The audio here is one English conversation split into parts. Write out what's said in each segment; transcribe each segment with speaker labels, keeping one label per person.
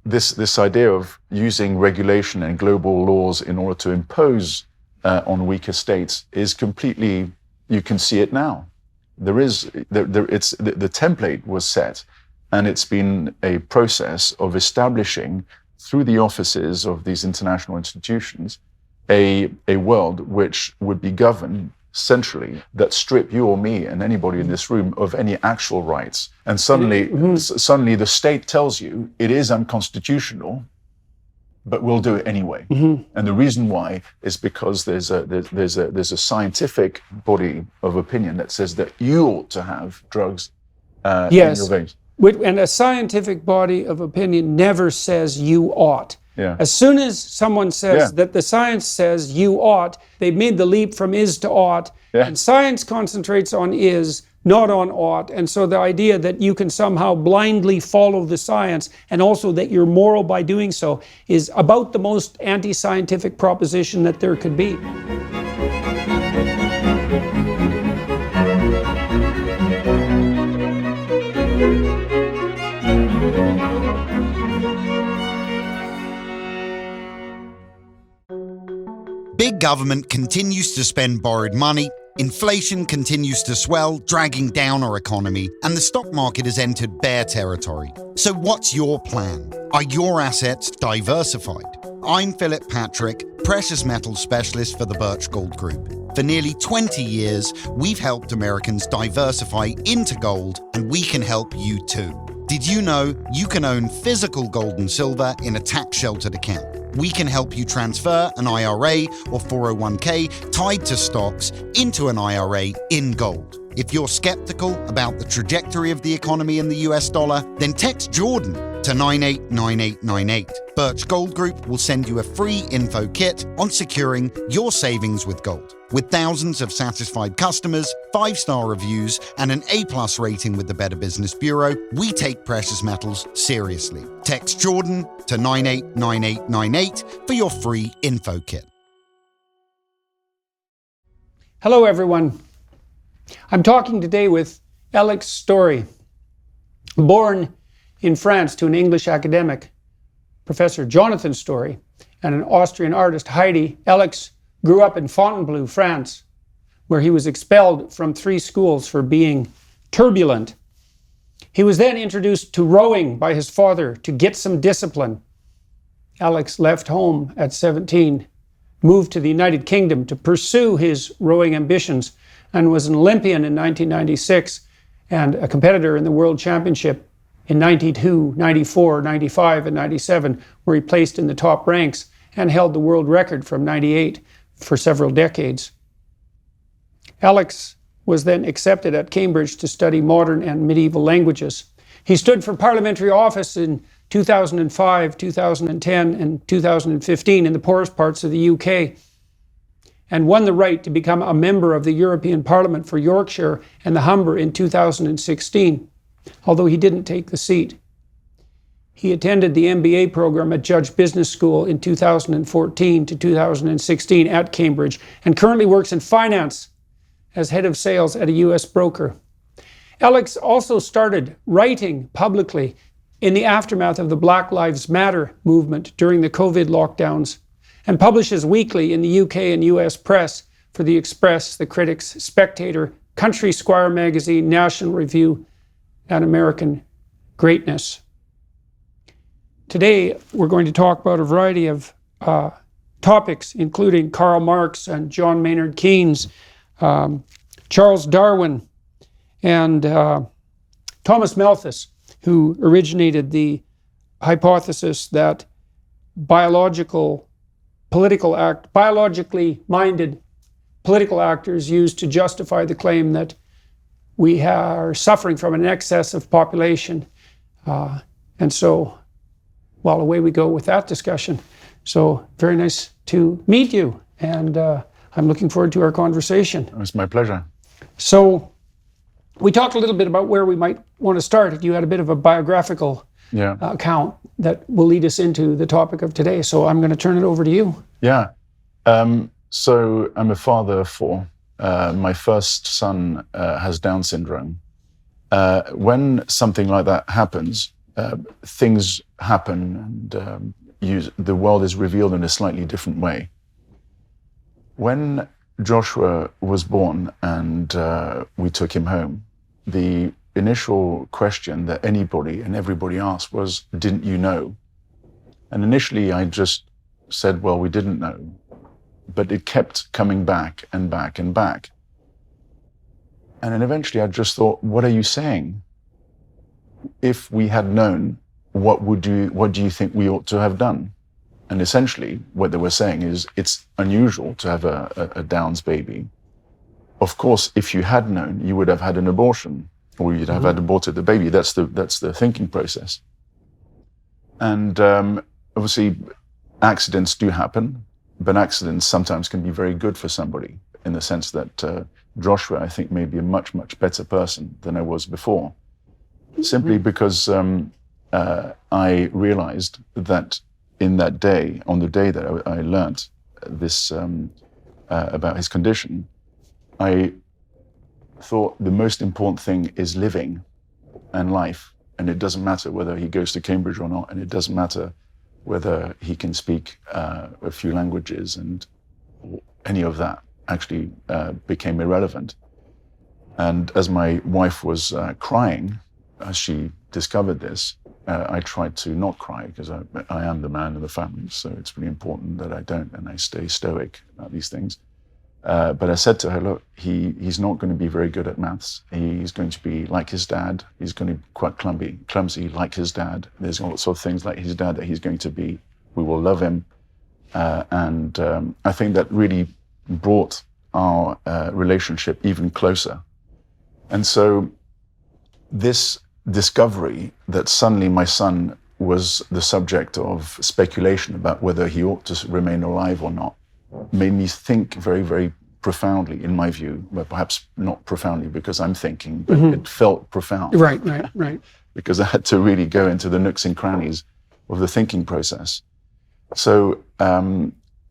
Speaker 1: this idea of using regulation and global laws in order to impose on weaker states is completely, you can see it now. The template was set, and it's been a process of establishing through the offices of these international institutions a world which would be governed centrally, that strip you or me and anybody in this room of any actual rights. And suddenly the state tells you it is unconstitutional, but we'll do it anyway. And the reason why is because there's a scientific body of opinion that says that you ought to have drugs in your veins.
Speaker 2: And a scientific body of opinion never says you ought.
Speaker 1: Yeah.
Speaker 2: As soon as someone says that the science says you ought, they've made the leap from is to ought. Yeah. And science concentrates on is, not on ought. And so the idea that you can somehow blindly follow the science, and also that you're moral by doing so, is about the most anti-scientific proposition that there could be.
Speaker 3: Big government continues to spend borrowed money, inflation continues to swell, dragging down our economy, and the stock market has entered bear territory. So what's your plan? Are your assets diversified? I'm Philip Patrick, precious metals specialist for the Birch Gold Group. For nearly 20 years, we've helped Americans diversify into gold, and we can help you too. Did you know you can own physical gold and silver in a tax-sheltered account? We can help you transfer an IRA or 401k tied to stocks into an IRA in gold. If you're skeptical about the trajectory of the economy in the US dollar, then text Jordan to 989898. Birch Gold Group will send you a free info kit on securing your savings with gold. With thousands of satisfied customers, 5-star reviews, and an A+ rating with the Better Business Bureau, we take precious metals seriously. Text Jordan to 989898 for your free info kit.
Speaker 2: Hello, everyone. I'm talking today with Alex Story. Born in France to an English academic, Professor Jonathan Story, and an Austrian artist, Heidi, Alex grew up in Fontainebleau, France, where he was expelled from 3 schools for being turbulent. He was then introduced to rowing by his father to get some discipline. Alex left home at 17, moved to the United Kingdom to pursue his rowing ambitions, and was an Olympian in 1996 and a competitor in the World Championship in 92, 94, 95, and 97, where he placed in the top ranks and held the world record from 98 for several decades. Alex was then accepted at Cambridge to study modern and medieval languages. He stood for parliamentary office in 2005, 2010, and 2015 in the poorest parts of the UK, and won the right to become a member of the European Parliament for Yorkshire and the Humber in 2016, although he didn't take the seat. He attended the MBA program at Judge Business School in 2014 to 2016 at Cambridge, and currently works in finance as head of sales at a US broker. Alex also started writing publicly in the aftermath of the Black Lives Matter movement during the COVID lockdowns, and publishes weekly in the UK and US press for The Express, The Critics, Spectator, Country Squire Magazine, National Review, and American Greatness. Today, we're going to talk about a variety of topics, including Karl Marx and John Maynard Keynes, Charles Darwin, and Thomas Malthus, who originated the hypothesis that biologically minded political actors used to justify the claim that we are suffering from an excess of population. And so, well, away we go with that discussion. So very nice to meet you, and I'm looking forward to our conversation.
Speaker 1: It's my pleasure.
Speaker 2: So we talked a little bit about where we might want to start. You had a bit of a biographical account that will lead us into the topic of today. So I'm going to turn it over to you.
Speaker 1: Yeah. So I'm a father of 4. My first son has Down syndrome. When something like that happens, things happen and the world is revealed in a slightly different way. When Joshua was born and we took him home, the initial question that anybody and everybody asked was, "Didn't you know?" And initially I just said, well, we didn't know. But it kept coming back and back and back. And then eventually I just thought, what are you saying? If we had known, what do you think we ought to have done? And essentially what they were saying is, it's unusual to have a Downs baby. Of course, if you had known, you would have had an abortion, or you'd have had aborted the baby. That's the thinking process. And obviously, accidents do happen, but accidents sometimes can be very good for somebody, in the sense that Joshua, I think, may be a much, much better person than I was before. Simply because I realized that in that day, on the day that I learned this about his condition, I thought the most important thing is living and life. And it doesn't matter whether he goes to Cambridge or not, and it doesn't matter whether he can speak a few languages, and any of that actually became irrelevant. And as my wife was crying, as she discovered this, I tried to not cry, because I am the man of the family, so it's really important that I don't, and I stay stoic about these things. But I said to her, look, he's not going to be very good at maths. He's going to be like his dad. He's going to be quite clumsy like his dad. There's all sorts of things like his dad that he's going to be. We will love him. And I think that really brought our relationship even closer. And so this discovery that suddenly my son was the subject of speculation about whether he ought to remain alive or not made me think very, very profoundly, in my view. Well, perhaps not profoundly because I'm thinking, but it felt profound.
Speaker 2: Right.
Speaker 1: Because I had to really go into the nooks and crannies of the thinking process. So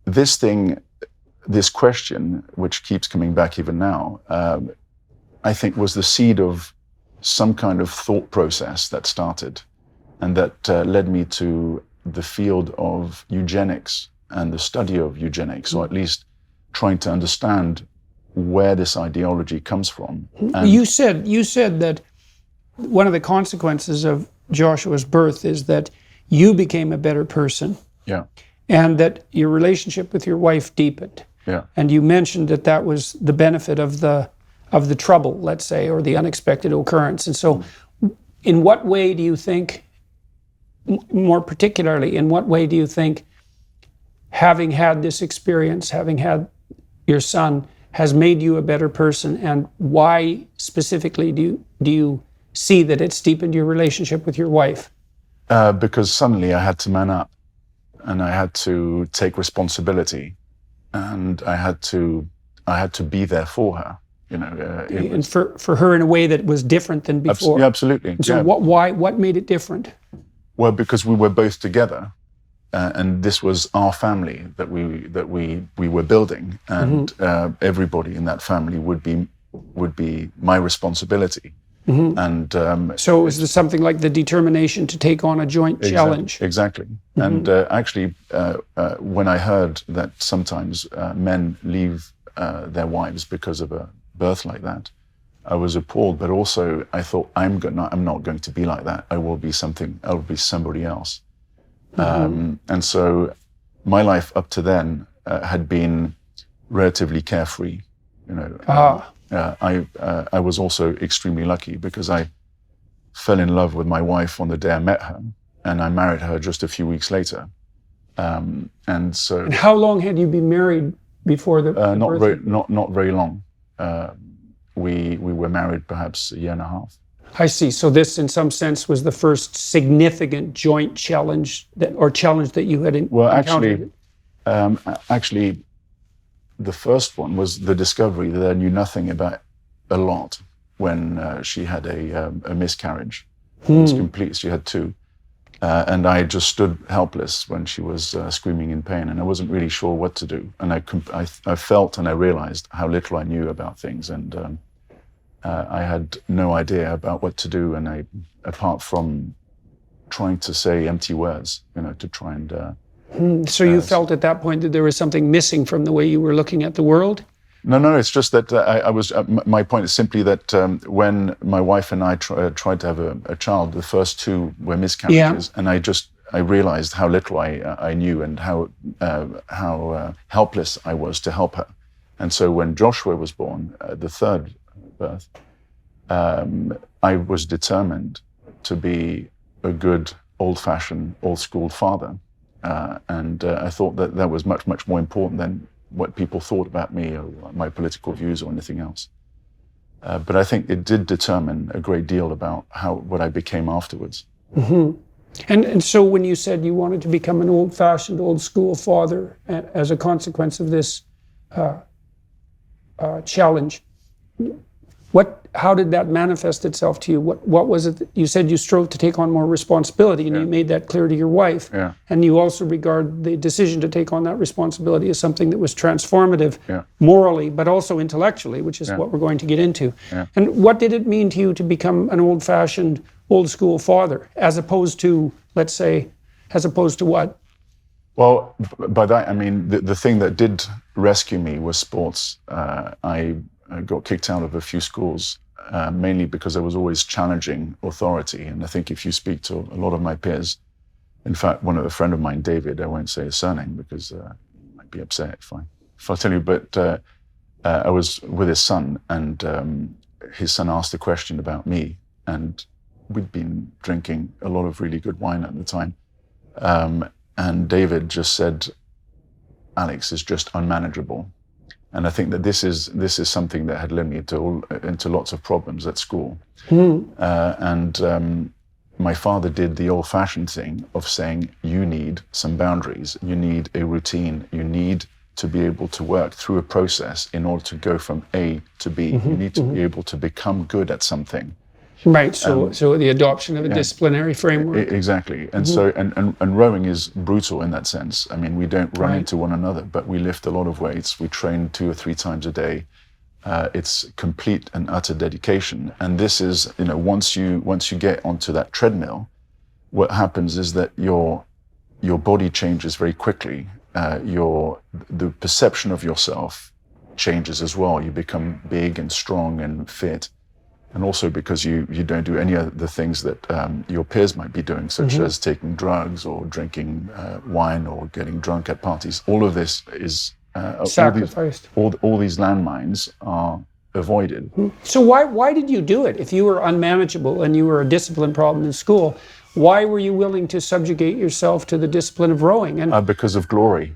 Speaker 1: this question, which keeps coming back even now, I think was the seed of some kind of thought process that started, and that led me to the field of eugenics and the study of eugenics, or at least trying to understand where this ideology comes from. And
Speaker 2: you said that one of the consequences of Joshua's birth is that you became a better person.
Speaker 1: Yeah.
Speaker 2: And that your relationship with your wife deepened.
Speaker 1: Yeah.
Speaker 2: And you mentioned that was the benefit of the trouble, let's say, or the unexpected occurrence. And so in what way do you think, more particularly, in what way do you think having had this experience, having had your son, has made you a better person, and why specifically do you see that it's deepened your relationship with your wife?
Speaker 1: Because suddenly I had to man up, and I had to take responsibility, and I had to be there for her.
Speaker 2: And for her in a way that was different than before.
Speaker 1: Absolutely.
Speaker 2: And so what made it different?
Speaker 1: Well, because we were both together. And this was our family that we were building, and everybody in that family would be my responsibility. And
Speaker 2: so is this something like the determination to take on a joint challenge?
Speaker 1: Exactly. And actually, when I heard that sometimes men leave their wives because of a birth like that, I was appalled. But also, I thought, I'm not going to be like that. I will be somebody else. And so my life up to then had been relatively carefree. I was also extremely lucky, because I fell in love with my wife on the day I met her, and I married her just a few weeks later. And
Speaker 2: how long had you been married before the birth?
Speaker 1: Not very long. We were married perhaps a year and a half.
Speaker 2: I see. So this, in some sense, was the first significant joint challenge that you had encountered?
Speaker 1: Well, actually, the first one was the discovery that I knew nothing about a lot when she had a miscarriage. It was complete. She had two. And I just stood helpless when she was screaming in pain, and I wasn't really sure what to do. And I felt and I realized how little I knew about things, and I had no idea about what to do. And apart from trying to say empty words, to try and.
Speaker 2: So you felt at that point that there was something missing from the way you were looking at the world?
Speaker 1: No, it's just that I was. My point is simply that when my wife and I tried to have a child, the first two were miscarriages, and I realized how little I knew and how helpless I was to help her. And so when Joshua was born, the third birth, I was determined to be a good, old-fashioned, old-school father. And I thought that was much, much more important than what people thought about me or my political views or anything else. But I think it did determine a great deal about what I became afterwards.
Speaker 2: Mm-hmm. And so when you said you wanted to become an old-fashioned, old-school father as a consequence of this challenge, how did that manifest itself to you? What was it that you said you strove to take on more responsibility, and you made that clear to your wife.
Speaker 1: Yeah.
Speaker 2: And you also regard the decision to take on that responsibility as something that was transformative morally, but also intellectually, which is what we're going to get into.
Speaker 1: Yeah.
Speaker 2: And what did it mean to you to become an old-fashioned, old-school father, as opposed to, let's say, what?
Speaker 1: Well, by that I mean the thing that did rescue me was sports. I got kicked out of a few schools, mainly because I was always challenging authority. And I think if you speak to a lot of my peers, in fact, a friend of mine, David, I won't say his surname because he might be upset if I tell you, but I was with his son, and his son asked a question about me, and we'd been drinking a lot of really good wine at the time. And David just said, Alex is just unmanageable. And I think that this is something that had led me into lots of problems at school. And my father did the old-fashioned thing of saying, you need some boundaries, you need a routine, you need to be able to work through a process in order to go from A to B. You need to be able to become good at something.
Speaker 2: Right, so the adoption of a disciplinary framework.
Speaker 1: Exactly, and so and rowing is brutal in that sense. I mean, we don't run into one another, but we lift a lot of weights. We train 2 or 3 times a day. It's complete and utter dedication. And this is, once you get onto that treadmill, what happens is that your body changes very quickly. The perception of yourself changes as well. You become big and strong and fit. And also because you don't do any of the things that your peers might be doing, such as taking drugs or drinking wine or getting drunk at parties. All of this is
Speaker 2: sacrificed.
Speaker 1: All these landmines are avoided.
Speaker 2: So why did you do it? If you were unmanageable and you were a discipline problem in school, why were you willing to subjugate yourself to the discipline of rowing? And
Speaker 1: because of glory.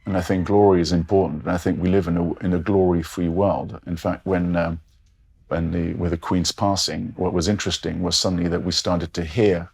Speaker 1: And I think glory is important. And I think we live in a glory-free world. In fact, with the Queen's passing, what was interesting was suddenly that we started to hear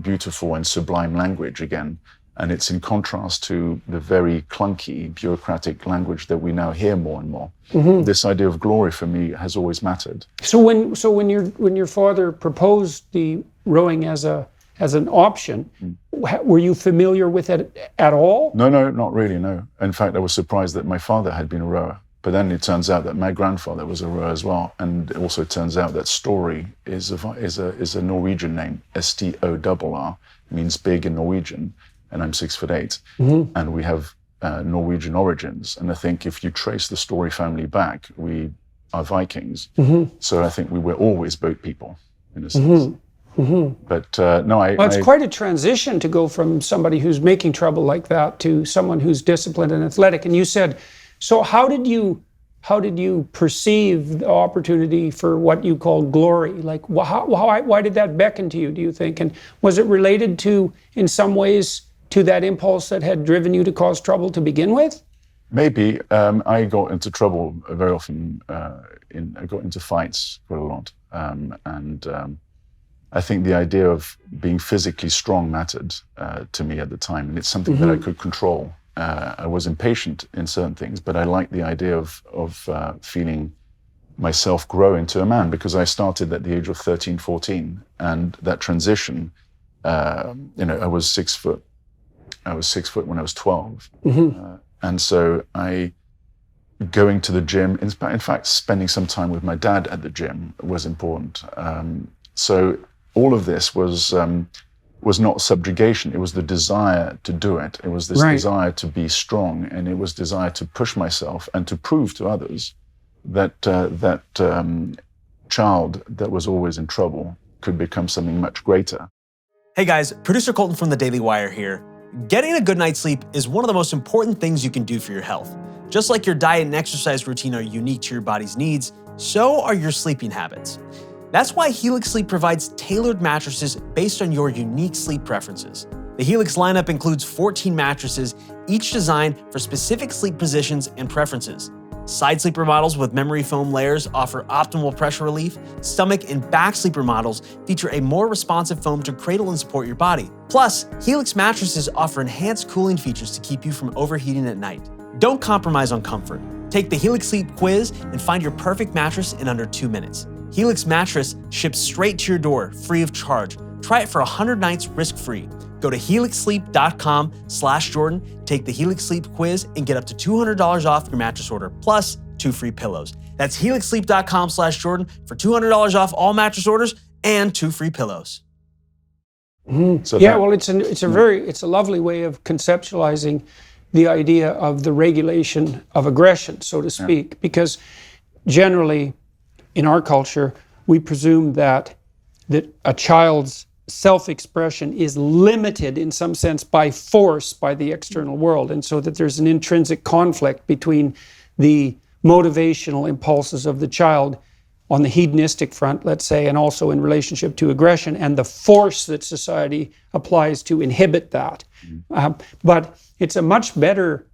Speaker 1: beautiful and sublime language again. And it's in contrast to the very clunky, bureaucratic language that we now hear more and more. This idea of glory for me has always mattered.
Speaker 2: So when your father proposed the rowing as an option, were you familiar with it at all?
Speaker 1: No, not really, no. In fact, I was surprised that my father had been a rower. But then it turns out that my grandfather was a rower as well, and it also turns out that Story is a Norwegian name. STORR means big in Norwegian, and I'm 6'8", and we have Norwegian origins. And I think if you trace the Story family back, we are Vikings. So I think we were always boat people, in a sense. But no,
Speaker 2: it's quite a transition to go from somebody who's making trouble like that to someone who's disciplined and athletic. And you said. So how did you perceive the opportunity for what you called glory? Like, why did that beckon to you, do you think? And was it related to, in some ways, to that impulse that had driven you to cause trouble to begin with?
Speaker 1: Maybe. I got into trouble very often. I got into fights quite a lot. I think the idea of being physically strong mattered to me at the time. And it's something that I could control. I was impatient in certain things, but I liked the idea of feeling myself grow into a man, because I started at the age of 13, 14, and that transition, I was 6 foot. I was 6 foot when I was 12. And so going to the gym, in fact, spending some time with my dad at the gym was important. So all of this was was not subjugation. It was the desire to do it. It was this desire to be strong, and it was desire to push myself and to prove to others that child that was always in trouble could become something much greater.
Speaker 4: Hey guys, producer Colton from the Daily Wire here. Getting a good night's sleep is one of the most important things you can do for your health. Just like your diet and exercise routine are unique to your body's needs, so are your sleeping habits. That's why Helix Sleep provides tailored mattresses based on your unique sleep preferences. The Helix lineup includes 14 mattresses, each designed for specific sleep positions and preferences. Side sleeper models with memory foam layers offer optimal pressure relief. Stomach and back sleeper models feature a more responsive foam to cradle and support your body. Plus, Helix mattresses offer enhanced cooling features to keep you from overheating at night. Don't compromise on comfort. Take the Helix Sleep quiz and find your perfect mattress in under 2 minutes. Helix mattress ships straight to your door, free of charge. Try it for 100 nights risk-free. Go to helixsleep.com/Jordan, take the Helix Sleep quiz, and get up to $200 off your mattress order, plus 2 free pillows. That's helixsleep.com/Jordan for $200 off all mattress orders and 2 free pillows.
Speaker 2: So well, it's a lovely way of conceptualizing the idea of the regulation of aggression, so to speak, because generally in our culture we presume that a child's self-expression is limited in some sense by force by the external world, and so that there's an intrinsic conflict between the motivational impulses of the child on the hedonistic front, let's say, and also in relationship to aggression, and the force that society applies to inhibit that. But it's a much better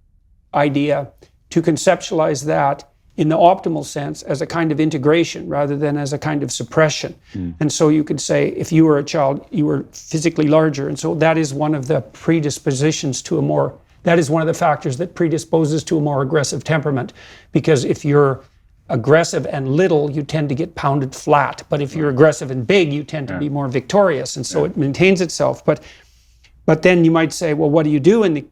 Speaker 2: idea to conceptualize that in the optimal sense as a kind of integration rather than as a kind of suppression. And so you could say if you were a child, you were physically larger, and so that is one of the predispositions to that is one of the factors that predisposes to a more aggressive temperament, because if you're aggressive and little, you tend to get pounded flat, but if you're aggressive and big, you tend to be more victorious, and so it maintains itself. But then you might say, well, what do you do in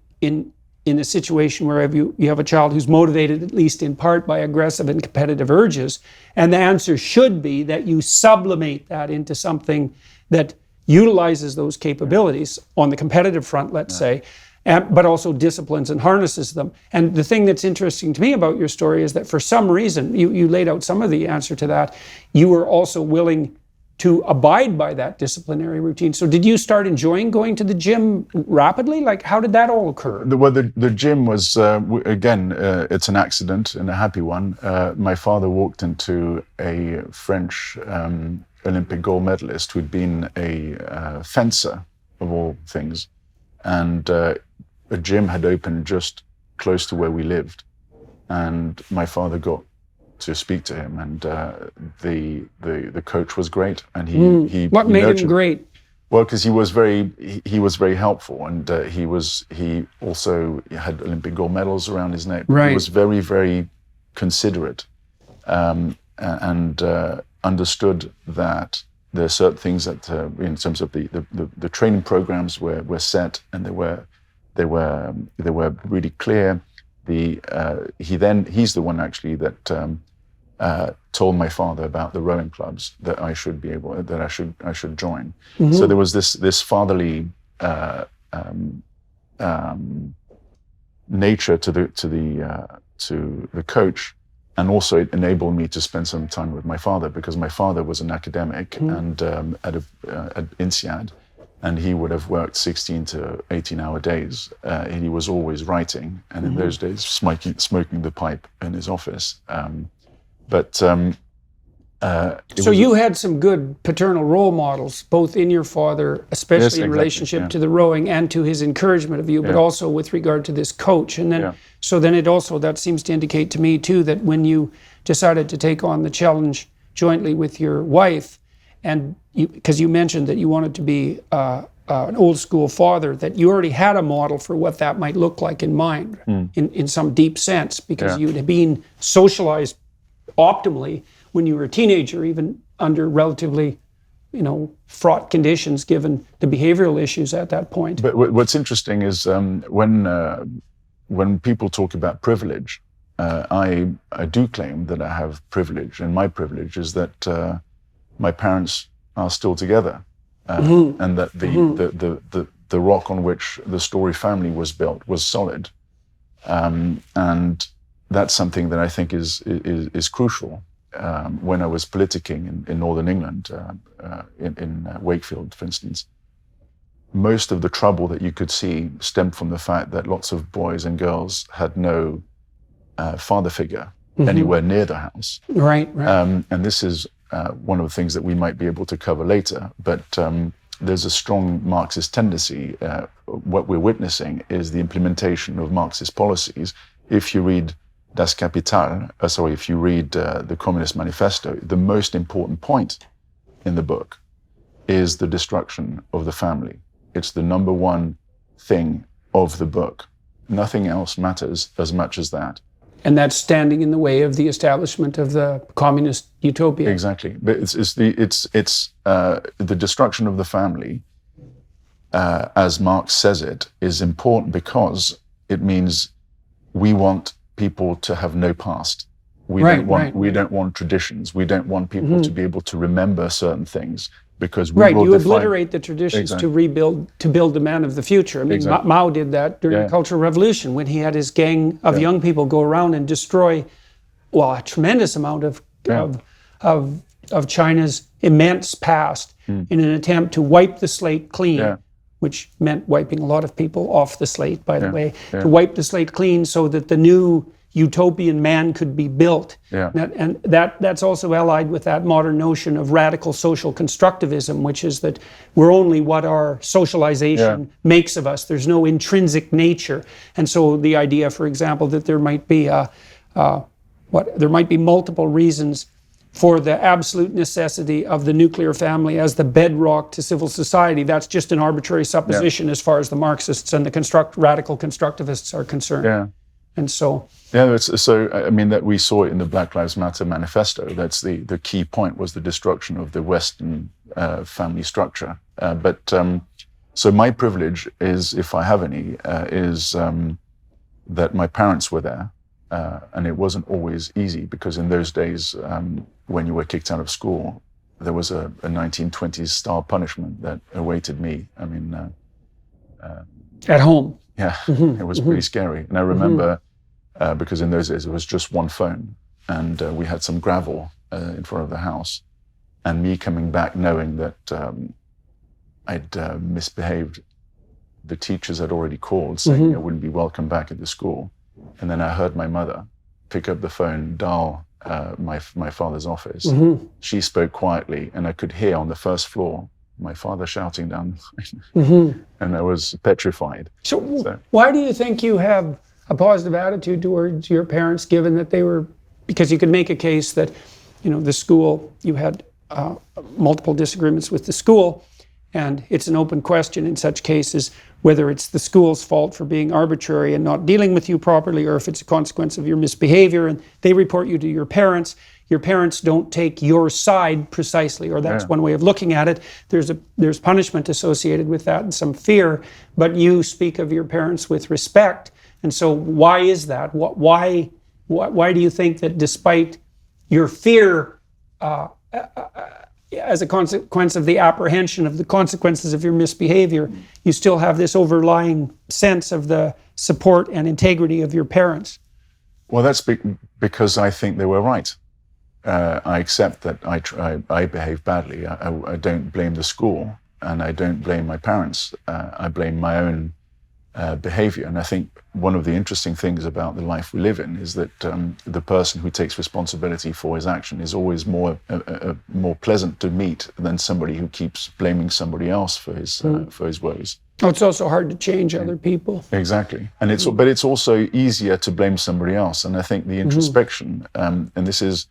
Speaker 2: a situation where you have a child who's motivated at least in part by aggressive and competitive urges? And the answer should be that you sublimate that into something that utilizes those capabilities on the competitive front, let's say, but also disciplines and harnesses them. And the thing that's interesting to me about your story is that for some reason, you laid out some of the answer to that, you were also willing to abide by that disciplinary routine. So did you start enjoying going to the gym rapidly? Like, how did that all occur?
Speaker 1: The gym was, again, it's an accident and a happy one. My father walked into a French Olympic gold medalist who'd been a fencer, of all things. And a gym had opened just close to where we lived. And my father got to speak to him, and the coach was great, and he
Speaker 2: what made him great?
Speaker 1: Well, because he was very helpful, and he also had Olympic gold medals around his neck.
Speaker 2: Right.
Speaker 1: He was very, very considerate, and understood that there are certain things that in terms of the training programs were set, and they were really clear. He's the one actually that told my father about the rowing clubs that I should join. So there was this fatherly nature to the coach, and also it enabled me to spend some time with my father, because my father was an academic and at INSEAD, and he would have worked 16 to 18-hour days. He was always writing, and in those days smoking the pipe in his office.
Speaker 2: So you had some good paternal role models, both in your father, especially in relationship to the rowing and to his encouragement of you, but also with regard to this coach. And then, so then that seems to indicate to me too, that when you decided to take on the challenge jointly with your wife, and because you mentioned that you wanted to be an old school father, that you already had a model for what that might look like in mind, in some deep sense, because you had been socialized optimally when you were a teenager, even under relatively, fraught conditions, given the behavioral issues at that point.
Speaker 1: But what's interesting is when people talk about privilege, I do claim that I have privilege, and my privilege is that my parents are still together, and that the rock on which the Story family was built was solid, and that's something that I think is crucial. When I was politicking in Northern England, in Wakefield, for instance, most of the trouble that you could see stemmed from the fact that lots of boys and girls had no father figure anywhere near the house.
Speaker 2: Right.
Speaker 1: And this is one of the things that we might be able to cover later, but there's a strong Marxist tendency. What we're witnessing is the implementation of Marxist policies. If you read Das Kapital, if you read the Communist Manifesto, the most important point in the book is the destruction of the family. It's the number one thing of the book. Nothing else matters as much as that.
Speaker 2: And that's standing in the way of the establishment of the communist utopia.
Speaker 1: Exactly. But it's the destruction of the family, as Marx says it, is important because it means we want people to have no past. We don't want traditions. We don't want people to be able to remember certain things because we will
Speaker 2: you obliterate the traditions to build the man of the future. I mean, Mao did that during the Cultural Revolution when he had his gang of young people go around and destroy, a tremendous amount of China's immense past in an attempt to wipe the slate clean. Which meant wiping a lot of people off the slate, by the way, to wipe the slate clean so that the new utopian man could be built. And that's also allied with that modern notion of radical social constructivism, which is that we're only what our socialization makes of us. There's no intrinsic nature. And so the idea, for example, that there might be multiple reasons for the absolute necessity of the nuclear family as the bedrock to civil society, that's just an arbitrary supposition as far as the Marxists and the radical constructivists are concerned. And so... that we saw it in the Black Lives Matter manifesto. That's the key point, was the destruction of the Western family structure. So my privilege is, if I have any, is that my parents were there. And it wasn't always easy because in those days, when you were kicked out of school, there was a 1920s style punishment that awaited me. I mean, at home.
Speaker 1: Yeah, it was pretty scary. And I remember, because in those days it was just one phone, and we had some gravel in front of the house, and me coming back knowing that I'd misbehaved. The teachers had already called saying I wouldn't be welcome back at the school. And then I heard my mother pick up the phone, dial my father's office. She spoke quietly, and I could hear on the first floor my father shouting down the line. And I was petrified. So
Speaker 2: why do you think you have a positive attitude towards your parents, given that they were, because you could make a case that, the school, you had multiple disagreements with the school, and it's an open question in such cases whether it's the school's fault for being arbitrary and not dealing with you properly, or if it's a consequence of your misbehavior, and they report you to your parents. Your parents don't take your side precisely, or that's one way of looking at it. There's punishment associated with that and some fear, but you speak of your parents with respect. And so why is that? Why do you think that despite your fear as a consequence of the apprehension of the consequences of your misbehavior, you still have this overlying sense of the support and integrity of your parents?
Speaker 1: Well, that's because I think they were right. I accept that I behaved badly. I don't blame the school, and I don't blame my parents. I blame my own behavior. And I think one of the interesting things about the life we live in is that the person who takes responsibility for his action is always more pleasant to meet than somebody who keeps blaming somebody else for his woes.
Speaker 2: Oh, it's also hard to change other people.
Speaker 1: Exactly, and but it's also easier to blame somebody else. And I think the introspection, and this is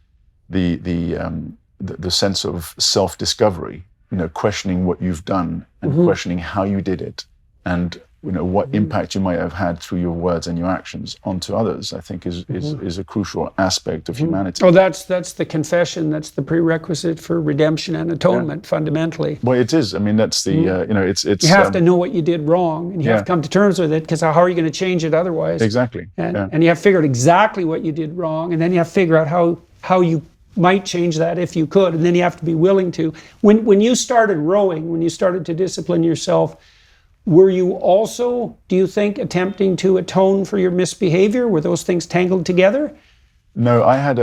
Speaker 1: the sense of self-discovery, questioning what you've done and questioning how you did it, and what impact you might have had through your words and your actions onto others, I think is a crucial aspect of humanity.
Speaker 2: Oh, that's the confession. That's the prerequisite for redemption and atonement, fundamentally.
Speaker 1: Well, it is. I mean, that's the it's.
Speaker 2: You have to know what you did wrong, and you have to come to terms with it, because how are you going to change it otherwise?
Speaker 1: Exactly.
Speaker 2: And you have to figure out exactly what you did wrong, and then you have to figure out how you might change that if you could, and then you have to be willing to. When you started rowing, when you started to discipline yourself, were you also, do you think, attempting to atone for your misbehavior? Were those things tangled together?
Speaker 1: No, I had,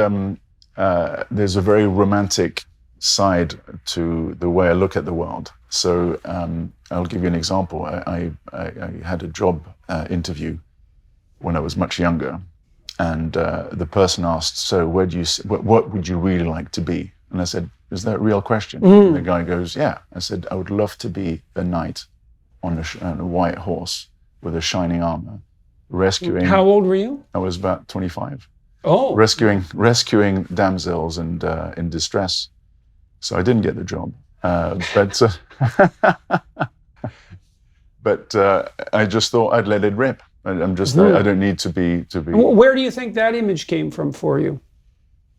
Speaker 1: there's a very romantic side to the way I look at the world. So I'll give you an example. I had a job interview when I was much younger, and the person asked, so what would you really like to be? And I said, is that a real question? And the guy goes, yeah. I said, I would love to be a knight on a white horse with a shining armor, rescuing...
Speaker 2: How old were you?
Speaker 1: I was about 25.
Speaker 2: Oh.
Speaker 1: Rescuing damsels and in distress. So I didn't get the job, but I just thought I'd let it rip. I don't need to be.
Speaker 2: Where do you think that image came from for you?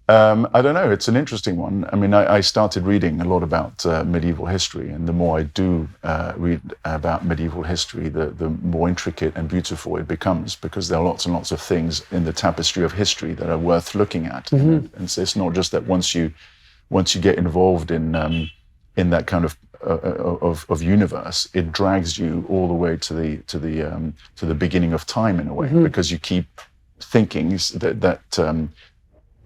Speaker 1: I don't know. It's an interesting one. I mean, I started reading a lot about medieval history, and the more I do read about medieval history, the more intricate and beautiful it becomes, because there are lots and lots of things in the tapestry of history that are worth looking at. And so it's not just that once you get involved in that kind of universe, it drags you all the way to the beginning of time in a way, because you keep thinking that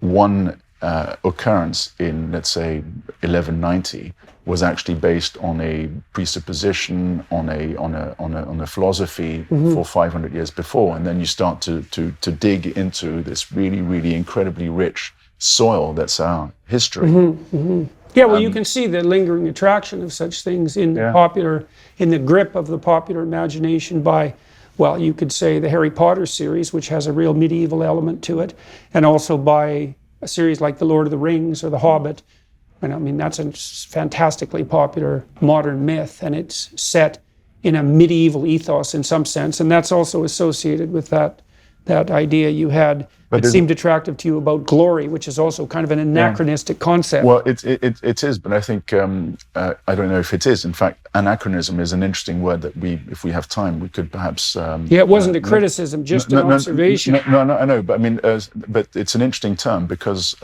Speaker 1: one occurrence in, let's say, 1190 was actually based on a presupposition, on a philosophy for 500 years before, and then you start to dig into this really, really incredibly rich soil that's our history.
Speaker 2: Yeah, well, you can see the lingering attraction of such things in the grip of the popular imagination by, well, you could say the Harry Potter series, which has a real medieval element to it, and also by a series like The Lord of the Rings or The Hobbit. And I mean, that's a fantastically popular modern myth, and it's set in a medieval ethos in some sense, and that's also associated with that idea you had that seemed attractive to you about glory, which is also kind of an anachronistic concept.
Speaker 1: Well, it is, but I think, I don't know if it is. In fact, anachronism is an interesting word that if we have time, we could perhaps...
Speaker 2: it wasn't a criticism, just an observation.
Speaker 1: No, I know, but I mean, but it's an interesting term because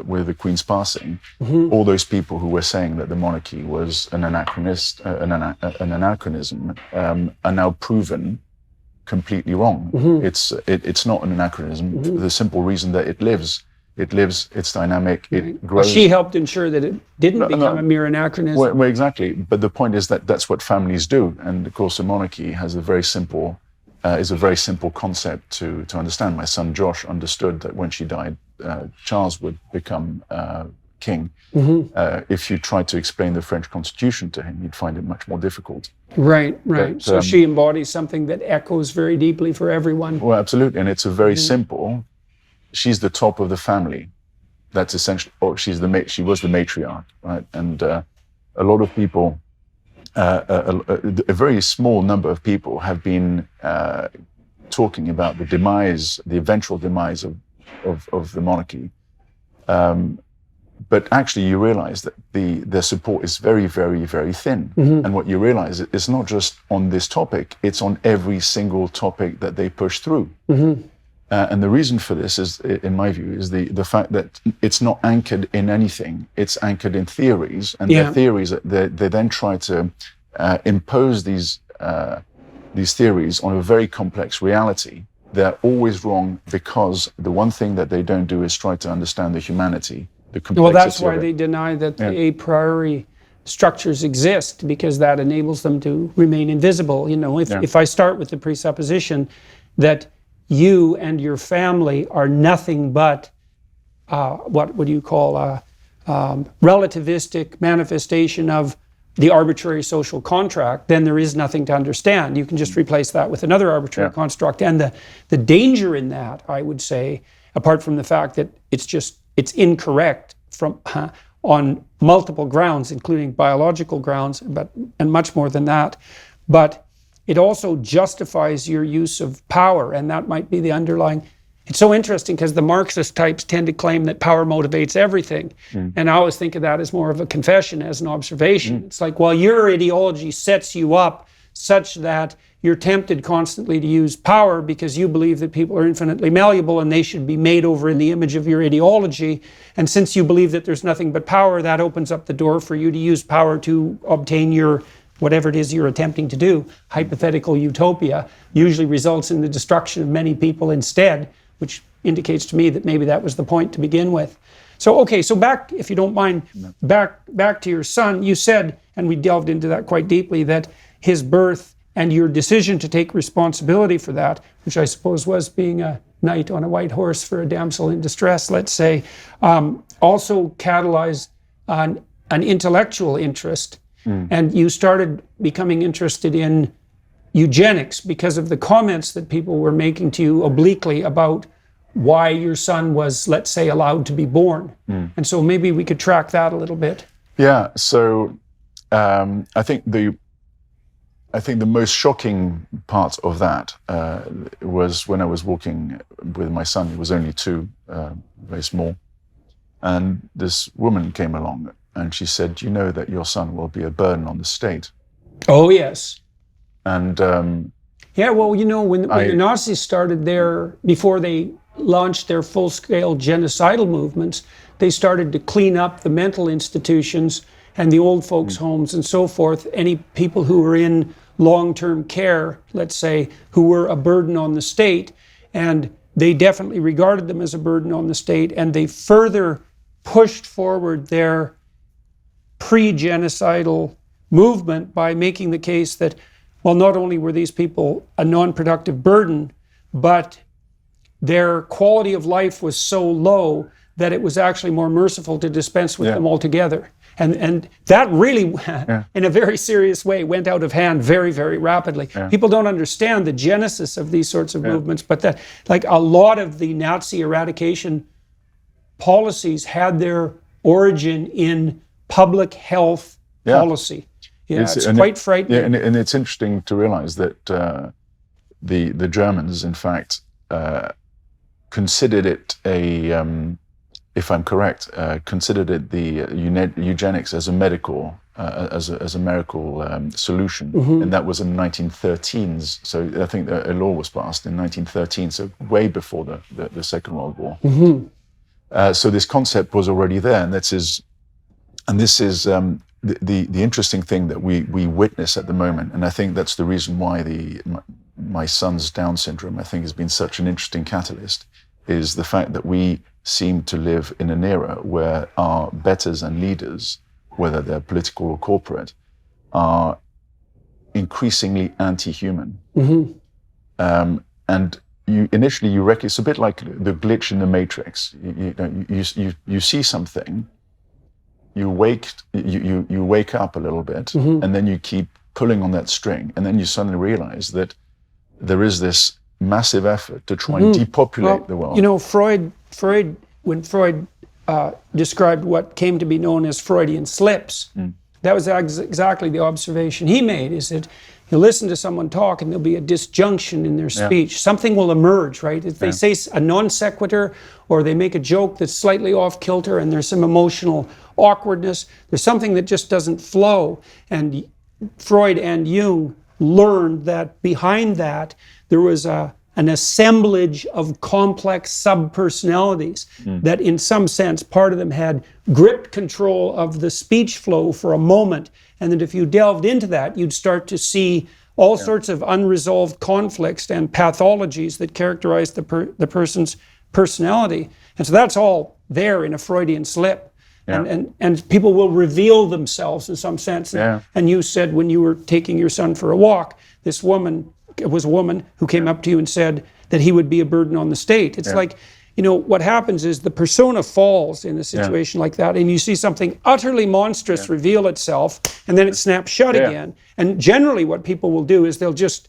Speaker 1: with the Queen's passing, all those people who were saying that the monarchy was an anachronism are now proven completely wrong. It's not an anachronism for the simple reason that it lives, it's dynamic, it grows.
Speaker 2: Well, she helped ensure that it didn't become a mere anachronism.
Speaker 1: Well, exactly. But the point is that that's what families do, and of course, a monarchy has a very simple concept to understand. My son Josh understood that when she died, Charles would become king. If you tried to explain the French Constitution to him, you'd find it much more difficult.
Speaker 2: Right. But, so she embodies something that echoes very deeply for everyone.
Speaker 1: Well, absolutely, and it's a very simple. She's the top of the family. That's essentially. Or she was the matriarch, right? And a lot of people, a very small number of people, have been talking about the eventual demise of the monarchy. But actually, you realize that their support is very, very, very thin. And what you realize is it's not just on this topic, it's on every single topic that they push through. And the reason for this is, in my view, is the fact that it's not anchored in anything. It's anchored in theories, and their theories, they then try to impose these theories on a very complex reality. They're always wrong because the one thing that they don't do is try to understand the humanity.
Speaker 2: Well, that's why they deny that the a priori structures exist, because that enables them to remain invisible. You know, if I start with the presupposition that you and your family are nothing but what would you call a relativistic manifestation of the arbitrary social contract, then there is nothing to understand. You can just replace that with another arbitrary construct. And the danger in that, I would say, apart from the fact that it's incorrect on multiple grounds, including biological grounds, and much more than that. But it also justifies your use of power, and that might be the underlying. It's so interesting because the Marxist types tend to claim that power motivates everything. And I always think of that as more of a confession, as an observation. It's like, well, your ideology sets you up such that you're tempted constantly to use power because you believe that people are infinitely malleable and they should be made over in the image of your ideology. And since you believe that there's nothing but power, that opens up the door for you to use power to obtain your, whatever it is you're attempting to do. Hypothetical utopia usually results in the destruction of many people instead, which indicates to me that maybe that was the point to begin with. So, okay, so back, if you don't mind, back to your son. You said, and we delved into that quite deeply, that his birth and your decision to take responsibility for that, which I suppose was being a knight on a white horse for a damsel in distress, let's say, also catalyzed an intellectual interest. And you started becoming interested in eugenics because of the comments that people were making to you obliquely about why your son was, let's say, allowed to be born. And so maybe we could track that a little bit.
Speaker 1: Yeah, so I think the most shocking part of that was when I was walking with my son. He was only 2, very small. And this woman came along and she said, "You know that your son will be a burden on the state."
Speaker 2: Oh, yes.
Speaker 1: And
Speaker 2: yeah, well, you know, when the Nazis started before they launched their full-scale genocidal movements, they started to clean up the mental institutions and the old folks' homes and so forth. Any people who were in long-term care, let's say, who were a burden on the state, and they definitely regarded them as a burden on the state, and they further pushed forward their pre-genocidal movement by making the case that, well, not only were these people a non-productive burden, but their quality of life was so low that it was actually more merciful to dispense with them altogether. And that really, in a very serious way, went out of hand very, very rapidly. People don't understand the genesis of these sorts of movements, but that, like, a lot of the Nazi eradication policies had their origin in public health policy. It's quite frightening.
Speaker 1: Yeah, and it's interesting to realize that the Germans, in fact, considered it if I'm correct, considered it the eugenics as a medical solution, and that was in the 1913s. So I think a law was passed in 1913, so way before the Second World War. So this concept was already there, and this is the interesting thing that we witness at the moment, and I think that's the reason why my son's Down syndrome, I think, has been such an interesting catalyst, is the fact that we seem to live in an era where our betters and leaders, whether they're political or corporate, are increasingly anti-human. And you reckon it's a bit like the glitch in the Matrix. You see something, you wake up a little bit, and then you keep pulling on that string, and then you suddenly realize that there is this massive effort to try and depopulate the world.
Speaker 2: You know, when Freud described what came to be known as Freudian slips, that was exactly the observation he made, is that you listen to someone talk and there'll be a disjunction in their speech. Something will emerge, right? If they say a non sequitur or they make a joke that's slightly off kilter and there's some emotional awkwardness, there's something that just doesn't flow. And Freud and Jung learned that behind that there was an assemblage of complex subpersonalities that in some sense part of them had gripped control of the speech flow for a moment, and that if you delved into that you'd start to see all sorts of unresolved conflicts and pathologies that characterize the person's personality. And so that's all there in a Freudian slip. And people will reveal themselves in some sense. And you said when you were taking your son for a walk, it was a woman who came up to you and said that he would be a burden on the state. It's like, you know, what happens is the persona falls in a situation like that, and you see something utterly monstrous reveal itself, and then it snaps shut again. And generally what people will do is they'll just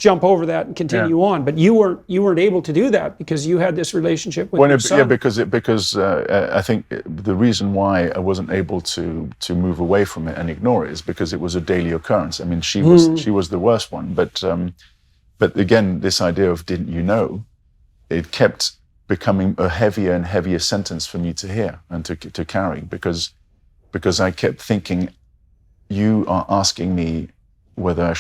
Speaker 2: jump over that and continue on. But you weren't able to do that because you had this relationship with your son.
Speaker 1: Yeah, because I think the reason why I wasn't able to move away from it and ignore it is because it was a daily occurrence. I mean, she was the worst one. But again, this idea of "didn't you know," it kept becoming a heavier and heavier sentence for me to hear and to carry because I kept thinking, you are asking me whether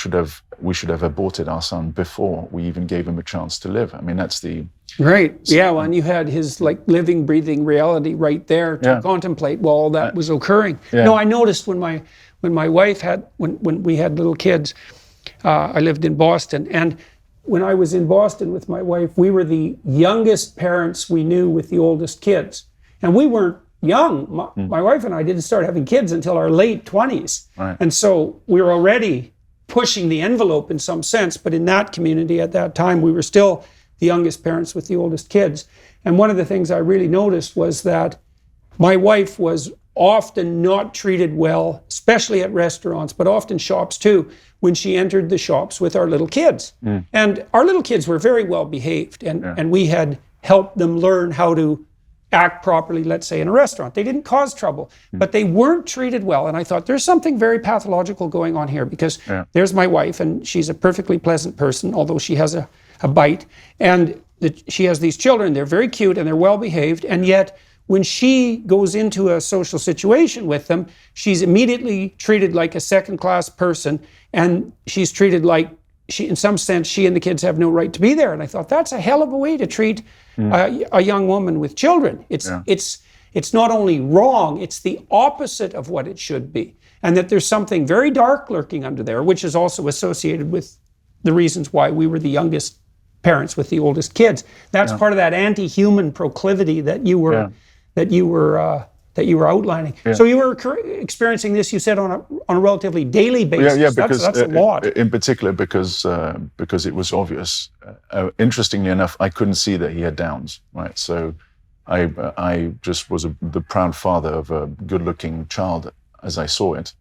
Speaker 1: we should have aborted our son before we even gave him a chance to live. I mean, that's the
Speaker 2: right. Yeah, well, and you had his like living, breathing reality right there to contemplate while all that was occurring. No, I noticed when my wife when we had little kids, I lived in Boston, and when I was in Boston with my wife, we were the youngest parents we knew with the oldest kids, and we weren't young. My wife and I didn't start having kids until our late 20s.
Speaker 1: Right.
Speaker 2: And so we were already pushing the envelope in some sense, but in that community at that time, we were still the youngest parents with the oldest kids. And one of the things I really noticed was that my wife was often not treated well, especially at restaurants, but often shops too, when she entered the shops with our little kids. And our little kids were very well behaved, and we had helped them learn how to act properly, let's say, in a restaurant. They didn't cause trouble, but they weren't treated well. And I thought, there's something very pathological going on here, because there's my wife, and she's a perfectly pleasant person, although she has a bite. And she has these children. They're very cute, and they're well behaved. And yet, when she goes into a social situation with them, she's immediately treated like a second-class person, and she's treated like, in some sense, she and the kids have no right to be there. And I thought, that's a hell of a way to treat a young woman with children. It's not only wrong, it's the opposite of what it should be. And that there's something very dark lurking under there, which is also associated with the reasons why we were the youngest parents with the oldest kids. That's part of that anti-human proclivity that you were outlining. So you were experiencing this, you said, on a relatively daily basis.
Speaker 1: Because
Speaker 2: that's a lot.
Speaker 1: In particular, because it was obvious. Interestingly enough, I couldn't see that he had Downs. Right, so I just was the proud father of a good-looking child as I saw it,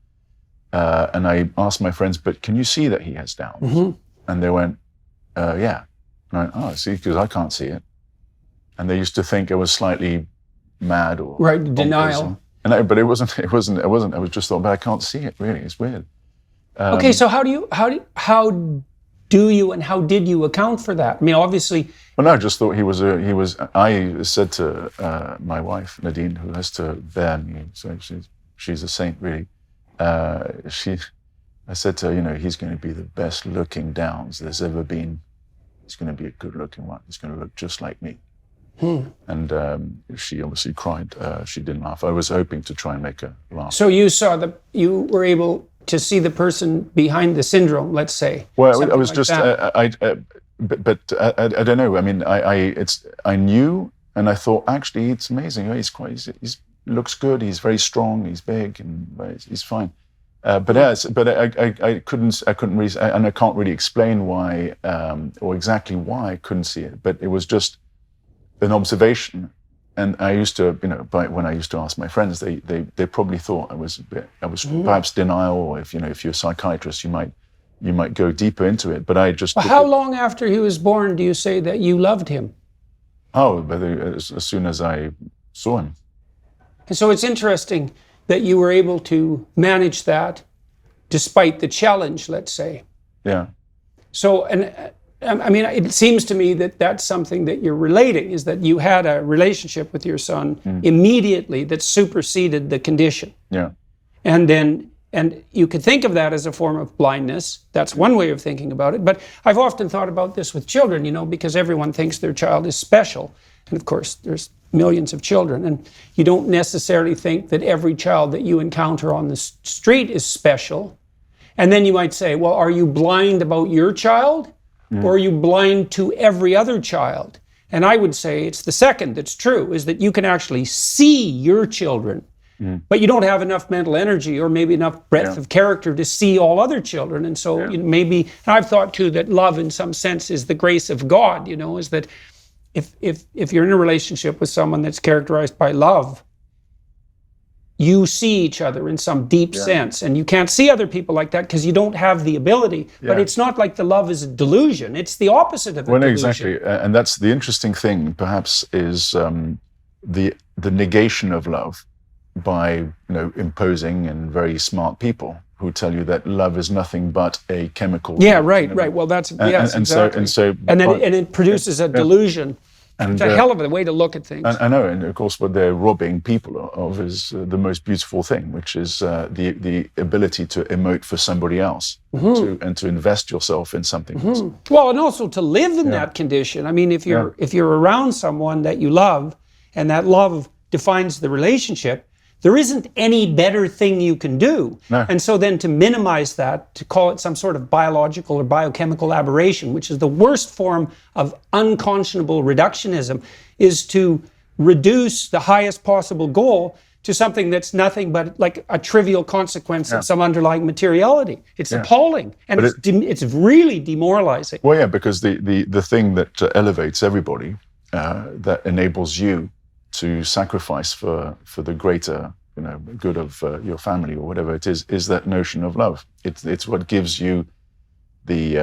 Speaker 1: and I asked my friends, "But can you see that he has Downs?" And they went, "Yeah." And I went, "Oh, see, because I can't see it." And they used to think I was slightly mad or
Speaker 2: denial.
Speaker 1: But it wasn't. I was just thought, but I can't see it. Really, it's weird.
Speaker 2: Okay, so how did you account for that? I mean, obviously.
Speaker 1: Well, no, I just thought he was. I said to my wife Nadine, who has to bear me, so she's a saint, really. I said to her, he's going to be the best looking Downs there's ever been. He's going to be a good looking one. He's going to look just like me. And she obviously cried. She didn't laugh. I was hoping to try and make her laugh.
Speaker 2: So you were able to see the person behind the syndrome, let's say.
Speaker 1: Well, I was like just, I don't know. I mean, I knew, and I thought, actually, it's amazing. He looks good. He's very strong. He's big, and he's fine. But I couldn't and I can't really explain why or exactly why I couldn't see it. But it was just an observation, and I used to, when I used to ask my friends, they probably thought I was perhaps denial, or if you're a psychiatrist, you might go deeper into it. But I just.
Speaker 2: Well, how long after he was born do you say that you loved him?
Speaker 1: Oh, but as soon as I saw him.
Speaker 2: And so it's interesting that you were able to manage that despite the challenge, let's say.
Speaker 1: Yeah.
Speaker 2: So, and I mean, it seems to me that that's something that you're relating, is that you had a relationship with your son immediately that superseded the condition.
Speaker 1: Yeah.
Speaker 2: And you could think of that as a form of blindness. That's one way of thinking about it. But I've often thought about this with children, because everyone thinks their child is special. And of course, there's millions of children. And you don't necessarily think that every child that you encounter on the street is special. And then you might say, well, are you blind about your child? Or are you blind to every other child? And I would say it's the second that's true, is that you can actually see your children, but you don't have enough mental energy or maybe enough breadth of character to see all other children. And so maybe, and I've thought too that love in some sense is the grace of God, is that if you're in a relationship with someone that's characterized by love, you see each other in some deep sense, and you can't see other people like that because you don't have the ability. But it's not like the love is a delusion. It's the opposite of a delusion.
Speaker 1: Exactly. And that's the interesting thing, perhaps, is the negation of love by imposing and very smart people who tell you that love is nothing but a chemical.
Speaker 2: Yeah, right. Well, that's exactly.
Speaker 1: And so
Speaker 2: and it produces a delusion
Speaker 1: And,
Speaker 2: it's a hell of a way to look at things.
Speaker 1: I know, and of course, what they're robbing people of is the most beautiful thing, which is the ability to emote for somebody else, and to invest yourself in something else.
Speaker 2: Well, and also to live in that condition. I mean, if you're around someone that you love, and that love defines the relationship, there isn't any better thing you can do.
Speaker 1: No.
Speaker 2: And so then to minimize that, to call it some sort of biological or biochemical aberration, which is the worst form of unconscionable reductionism, is to reduce the highest possible goal to something that's nothing but like a trivial consequence of some underlying materiality. It's appalling, and it's really demoralizing.
Speaker 1: Well, yeah, because the thing that elevates everybody, that enables you to sacrifice for the greater, good of your family or whatever it is that notion of love. It's what gives you the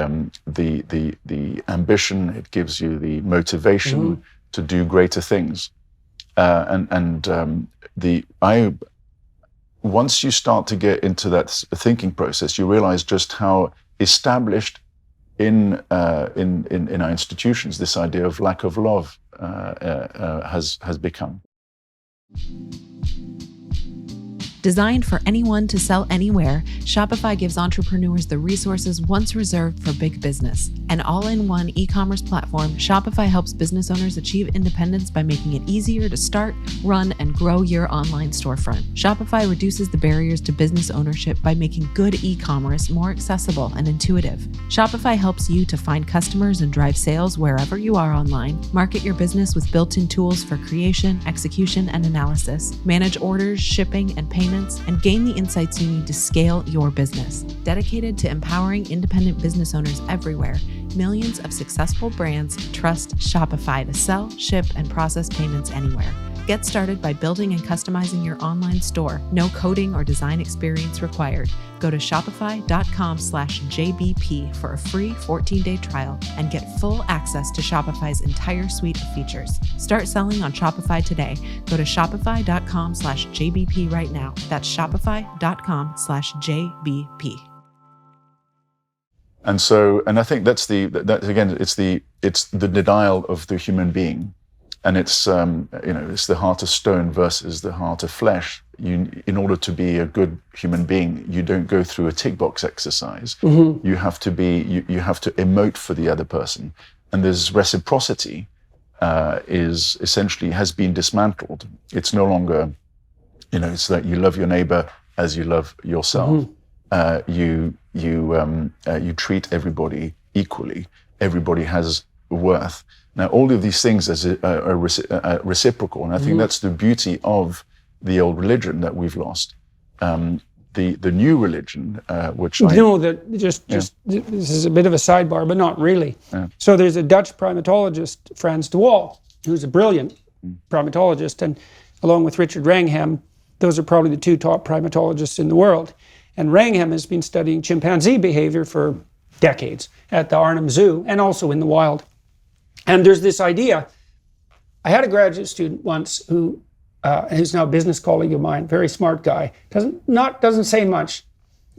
Speaker 1: ambition. It gives you the motivation to do greater things. Once you start to get into that thinking process, you realize just how established in our institutions this idea of lack of love has become.
Speaker 5: Designed for anyone to sell anywhere, Shopify gives entrepreneurs the resources once reserved for big business. An all-in-one e-commerce platform, Shopify helps business owners achieve independence by making it easier to start, run, and grow your online storefront. Shopify reduces the barriers to business ownership by making good e-commerce more accessible and intuitive. Shopify helps you to find customers and drive sales wherever you are online, market your business with built-in tools for creation, execution, and analysis, manage orders, shipping, and payments, and gain the insights you need to scale your business. Dedicated to empowering independent business owners everywhere, millions of successful brands trust Shopify to sell, ship, and process payments anywhere. Get started by building and customizing your online store. No coding or design experience required. Go to shopify.com/JBP for a free 14-day trial and get full access to Shopify's entire suite of features. Start selling on Shopify today. Go to shopify.com/JBP right now. That's shopify.com/JBP.
Speaker 1: And I think that's it's the denial of the human being. And it's it's the heart of stone versus the heart of flesh. In order to be a good human being, you don't go through a tick box exercise. You have to emote for the other person, and this reciprocity has been dismantled. It's no longer, it's that you love your neighbor as you love yourself. You treat everybody equally. Everybody has worth. Now, all of these things are reciprocal, and I think that's the beauty of the old religion that we've lost. The new religion, which
Speaker 2: this is a bit of a sidebar, but not really. So there's a Dutch primatologist, Frans de Waal, who's a brilliant primatologist, and along with Richard Wrangham, those are probably the two top primatologists in the world. And Wrangham has been studying chimpanzee behavior for decades at the Arnhem Zoo and also in the wild. And there's this idea. I had a graduate student once who's now a business colleague of mine, very smart guy, doesn't say much,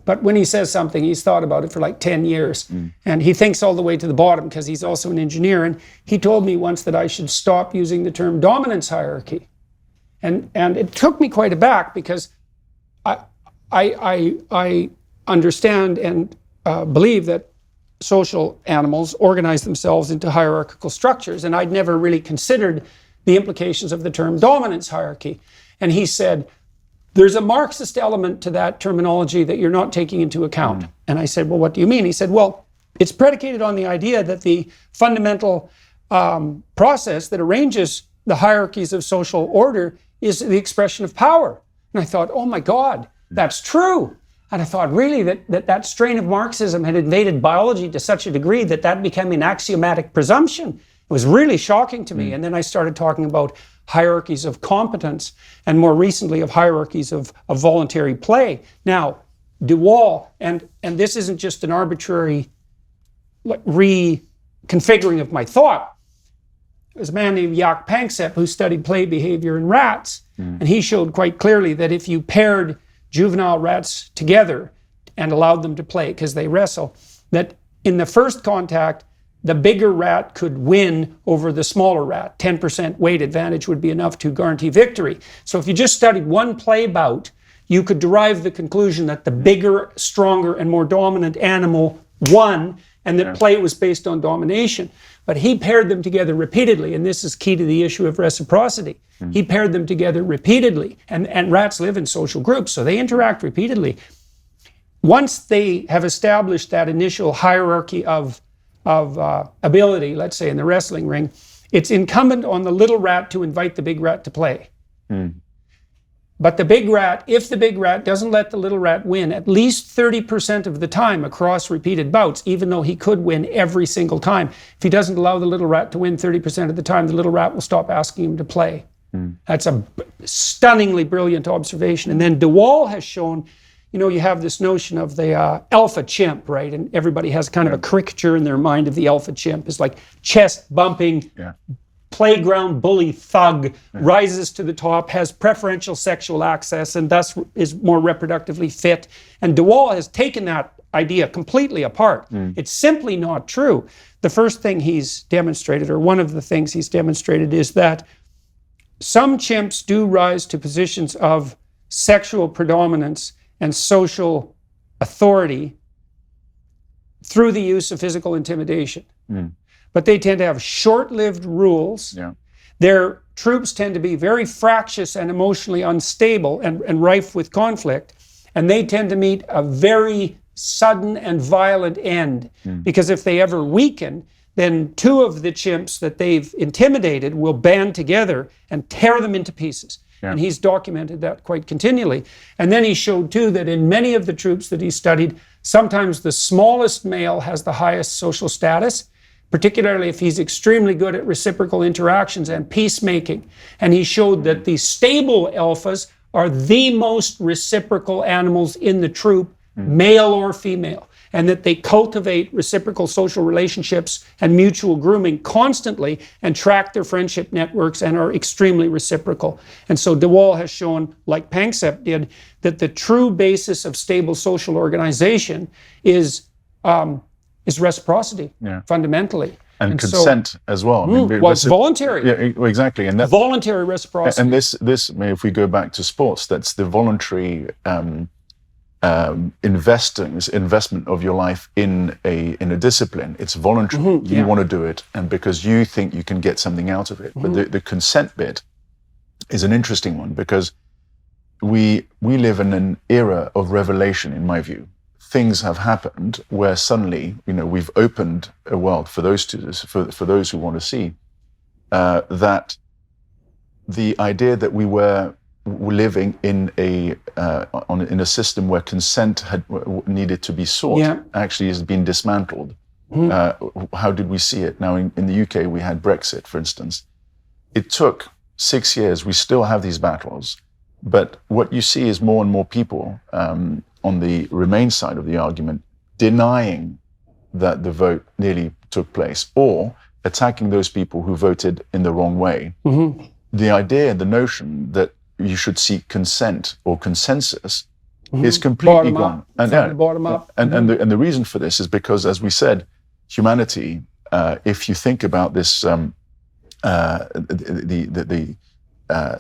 Speaker 2: but when he says something, he's thought about it for like 10 years. And he thinks all the way to the bottom because he's also an engineer. And he told me once that I should stop using the term dominance hierarchy. And it took me quite aback because I understand and believe that social animals organize themselves into hierarchical structures, and I'd never really considered the implications of the term dominance hierarchy. And he said, there's a Marxist element to that terminology that you're not taking into account. And I said, well, what do you mean? He said, well, it's predicated on the idea that the fundamental process that arranges the hierarchies of social order is the expression of power. And I thought, oh my God, that's true. And I thought really that strain of Marxism had invaded biology to such a degree that became an axiomatic presumption. It was really shocking to me. And then I started talking about hierarchies of competence and more recently of hierarchies of voluntary play. Now, de Waal, and this isn't just an arbitrary reconfiguring of my thought. There's a man named Jaak Panksepp who studied play behavior in rats. And he showed quite clearly that if you paired juvenile rats together and allowed them to play because they wrestle, that in the first contact, the bigger rat could win over the smaller rat. 10% weight advantage would be enough to guarantee victory. So if you just studied one play bout, you could derive the conclusion that the bigger, stronger, and more dominant animal won, and that play was based on domination. But he paired them together repeatedly, and this is key to the issue of reciprocity. He paired them together repeatedly, and rats live in social groups, so they interact repeatedly. Once they have established that initial hierarchy of ability, let's say in the wrestling ring, it's incumbent on the little rat to invite the big rat to play. But the big rat, if the big rat doesn't let the little rat win at least 30% of the time across repeated bouts, even though he could win every single time, if he doesn't allow the little rat to win 30% of the time, the little rat will stop asking him to play. That's a stunningly brilliant observation. And then de Waal has shown, you have this notion of the alpha chimp, right? And everybody has kind of a caricature in their mind of the alpha chimp. It's like chest bumping, playground bully thug, rises to the top, has preferential sexual access, and thus is more reproductively fit. And de Waal has taken that idea completely apart. It's simply not true. The first thing he's demonstrated, or one of the things he's demonstrated, is that some chimps do rise to positions of sexual predominance and social authority through the use of physical intimidation. But they tend to have short-lived rules. Their troops tend to be very fractious and emotionally unstable and rife with conflict. And they tend to meet a very sudden and violent end. Because if they ever weaken, then two of the chimps that they've intimidated will band together and tear them into pieces. And he's documented that quite continually. And then he showed too that in many of the troops that he studied, sometimes the smallest male has the highest social status, particularly if he's extremely good at reciprocal interactions and peacemaking. And he showed that the stable alphas are the most reciprocal animals in the troop, male or female, and that they cultivate reciprocal social relationships and mutual grooming constantly and track their friendship networks and are extremely reciprocal. And so de Waal has shown, like Panksepp did, that the true basis of stable social organization is reciprocity, fundamentally.
Speaker 1: And consent as well.
Speaker 2: It's voluntary.
Speaker 1: Yeah, exactly. And that,
Speaker 2: voluntary reciprocity.
Speaker 1: And this, if we go back to sports, that's the voluntary investment of your life in a discipline. It's voluntary. You want to do it, and because you think you can get something out of it. But the consent bit is an interesting one, because we live in an era of revelation, in my view. Things have happened where suddenly, we've opened a world for those who want to see that the idea that we were living in a system where consent needed to be sought actually has been dismantled. How did we see it? Now, in the UK, we had Brexit, for instance. It took 6 years. We still have these battles. But what you see is more and more people on the Remain side of the argument denying that the vote nearly took place, or attacking those people who voted in the wrong way. The idea, the notion that you should seek consent or consensus is completely gone.
Speaker 2: Bottom up.
Speaker 1: And the reason for this is because, as we said, humanity, if you think about this,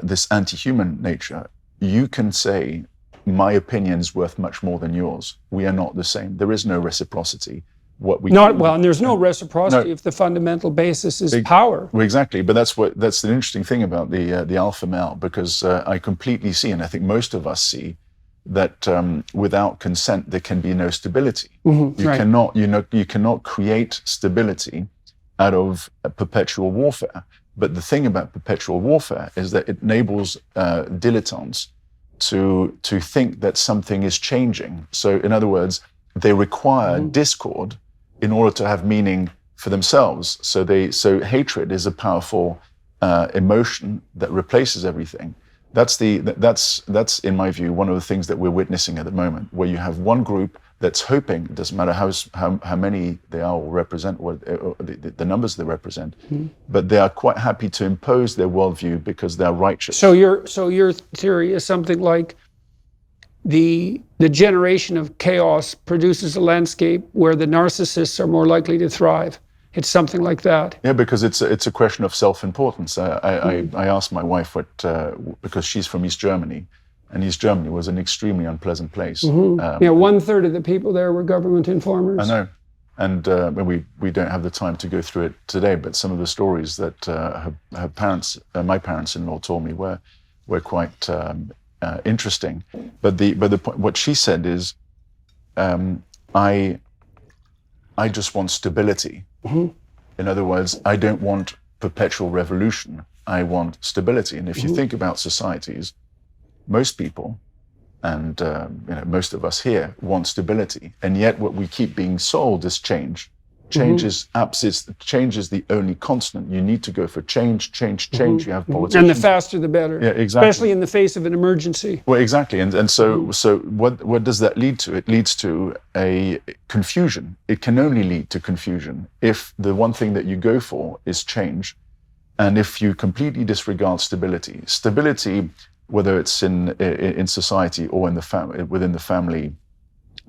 Speaker 1: this anti-human nature, you can say, my opinion is worth much more than yours. We are not the same. There is no reciprocity. And there's no reciprocity if the fundamental basis is power. Well, exactly, but that's the interesting thing about the alpha male, because I completely see, and I think most of us see, that without consent there can be no stability. You cannot create stability out of perpetual warfare. But the thing about perpetual warfare is that it enables dilettantes to think that something is changing. So, in other words, they require discord in order to have meaning for themselves. So hatred is a powerful emotion that replaces everything. That's in my view one of the things that we're witnessing at the moment, where you have one group that's hoping, it doesn't matter how many they are or represent, or the numbers they represent, but they are quite happy to impose their worldview because they're righteous.
Speaker 2: So your theory is something like the generation of chaos produces a landscape where the narcissists are more likely to thrive, it's something like that.
Speaker 1: Yeah, because it's a question of self-importance. I asked my wife because she's from East Germany, and East Germany was an extremely unpleasant place.
Speaker 2: Yeah, 1/3 of the people there were government informers.
Speaker 1: I know, and we don't have the time to go through it today. But some of the stories that her parents, my parents-in-law, told me were quite interesting. But the point, what she said is, I just want stability. In other words, I don't want perpetual revolution. I want stability. And if you think about societies, most people, and most of us here, want stability. And yet what we keep being sold is change. Change is the only constant. You need to go for change. You have politicians.
Speaker 2: And the faster the better.
Speaker 1: Yeah, exactly.
Speaker 2: Especially in the face of an emergency.
Speaker 1: Well, exactly. And so what does that lead to? It leads to a confusion. It can only lead to confusion if the one thing that you go for is change, and if you completely disregard stability. Stability, whether it's in society or in the family, within the family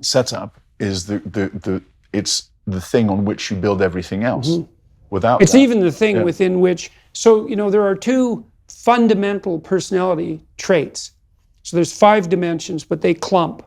Speaker 1: setup, is it's the thing on which you build everything else. Without
Speaker 2: it's
Speaker 1: that,
Speaker 2: even the thing within which, so there are two fundamental personality traits. So there's 5 dimensions, but they clump.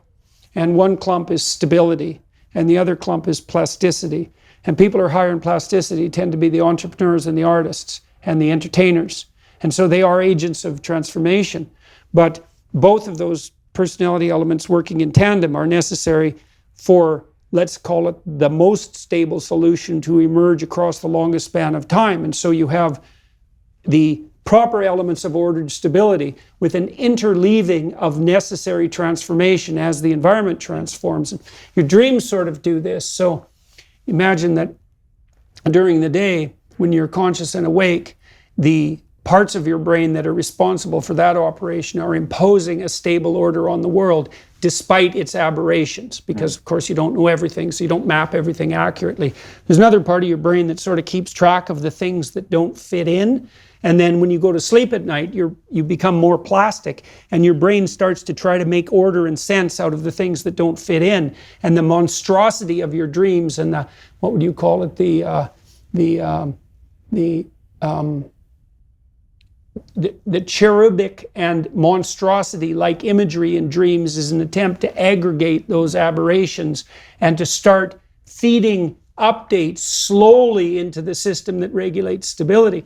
Speaker 2: And one clump is stability, and the other clump is plasticity. And people who are higher in plasticity tend to be the entrepreneurs and the artists and the entertainers. And so they are agents of transformation. But both of those personality elements working in tandem are necessary for, let's call it, the most stable solution to emerge across the longest span of time. And so you have the proper elements of ordered stability with an interleaving of necessary transformation as the environment transforms. And your dreams sort of do this. So imagine that during the day, when you're conscious and awake, the parts of your brain that are responsible for that operation are imposing a stable order on the world despite its aberrations, because of course you don't know everything, so you don't map everything accurately. There's another part of your brain that sort of keeps track of the things that don't fit in, and then when you go to sleep at night, you become more plastic, and your brain starts to try to make order and sense out of the things that don't fit in, and the monstrosity of your dreams and the, what would you call it, the cherubic and monstrosity-like imagery in dreams is an attempt to aggregate those aberrations and to start feeding updates slowly into the system that regulates stability.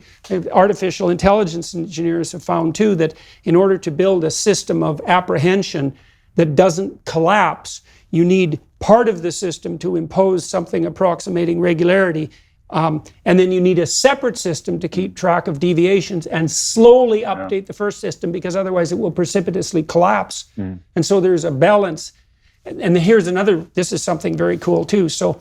Speaker 2: Artificial intelligence engineers have found too that in order to build a system of apprehension that doesn't collapse, you need part of the system to impose something approximating regularity. And then you need a separate system to keep track of deviations and slowly update the first system, because otherwise it will precipitously collapse. And so there's a balance. And here's another, this is something very cool too. So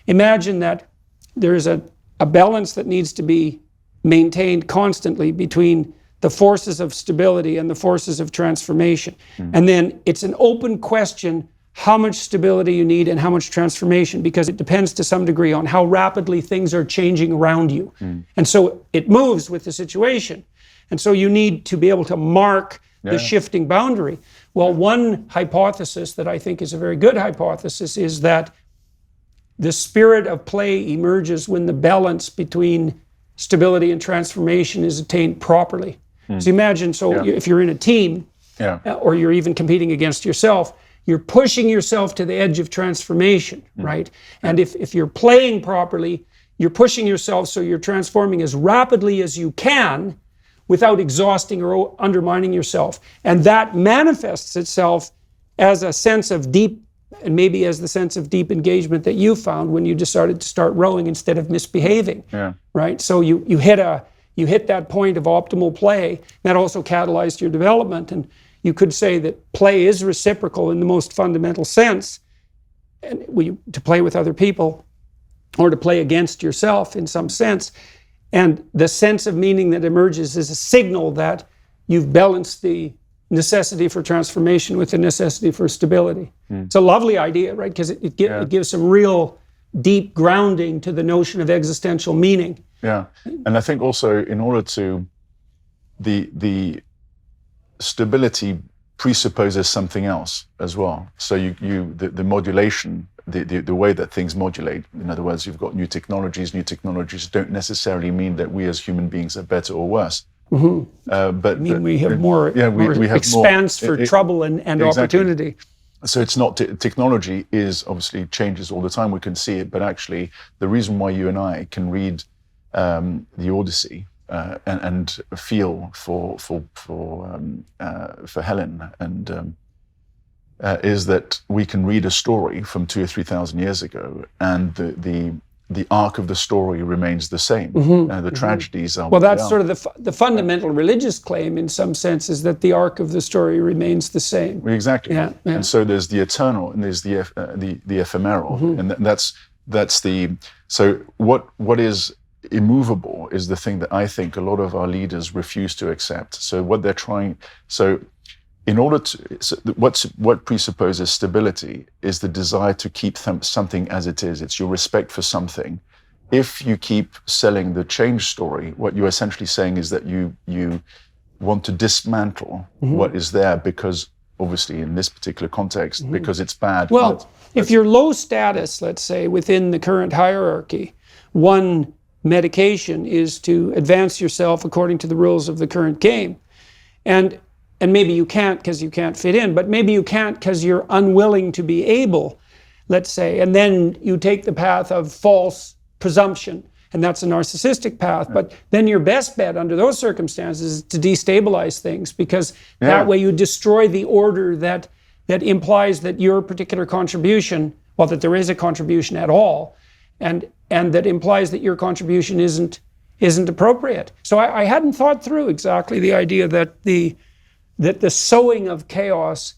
Speaker 2: imagine that there's a balance that needs to be maintained constantly between the forces of stability and the forces of transformation. And then it's an open question how much stability you need and how much transformation, because it depends to some degree on how rapidly things are changing around you. And so it moves with the situation. And so you need to be able to mark the shifting boundary. Well, one hypothesis that I think is a very good hypothesis is that the spirit of play emerges when the balance between stability and transformation is attained properly. So imagine, if you're in a team, or you're even competing against yourself, you're pushing yourself to the edge of transformation, right? And if you're playing properly, you're pushing yourself so you're transforming as rapidly as you can without exhausting or undermining yourself. And that manifests itself as a sense of deep, and maybe as the sense of deep engagement that you found when you decided to start rowing instead of misbehaving, right? So you hit that point of optimal play. That also catalyzed your development. And you could say that play is reciprocal in the most fundamental sense, and to play with other people or to play against yourself in some sense. And the sense of meaning that emerges is a signal that you've balanced the necessity for transformation with the necessity for stability. It's a lovely idea, right? Because it gives some real deep grounding to the notion of existential meaning.
Speaker 1: Yeah, and I think also in order to, the stability presupposes something else as well. So the modulation the way that things modulate. In other words, you've got new technologies. New technologies don't necessarily mean that we as human beings are better or worse. But
Speaker 2: we have more,
Speaker 1: we have
Speaker 2: expanse
Speaker 1: more,
Speaker 2: for trouble and
Speaker 1: exactly.
Speaker 2: opportunity.
Speaker 1: So it's not, technology is obviously changes all the time, we can see it, but actually the reason why you and I can read the Odyssey and feel for Helen and is that we can read a story from 2,000 or 3,000 years ago, and the arc of the story remains the same. The tragedies are...
Speaker 2: Well, that's sort of the fundamental religious claim in some sense, is that the arc of the story remains the same.
Speaker 1: Exactly.
Speaker 2: Yeah.
Speaker 1: And so there's the eternal and there's the ephemeral. And that's the... So what is immovable is the thing that I think a lot of our leaders refuse to accept. So what they're trying... So in order to... So what presupposes stability is the desire to keep something as it is. It's your respect for something. If you keep selling the change story, what you're essentially saying is that you want to dismantle what is there, because obviously in this particular context, because it's bad.
Speaker 2: Well, if you're low status, let's say, within the current hierarchy, one medication is to advance yourself according to the rules of the current game. And maybe you can't because you can't fit in, but maybe you can't because you're unwilling to be able, let's say, and then you take the path of false presumption, and that's a narcissistic path. But then your best bet under those circumstances is to destabilize things, because that way you destroy the order that implies that your particular contribution, well, that there is a contribution at all, and that implies that your contribution isn't appropriate. So I hadn't thought through exactly the idea that the sowing of chaos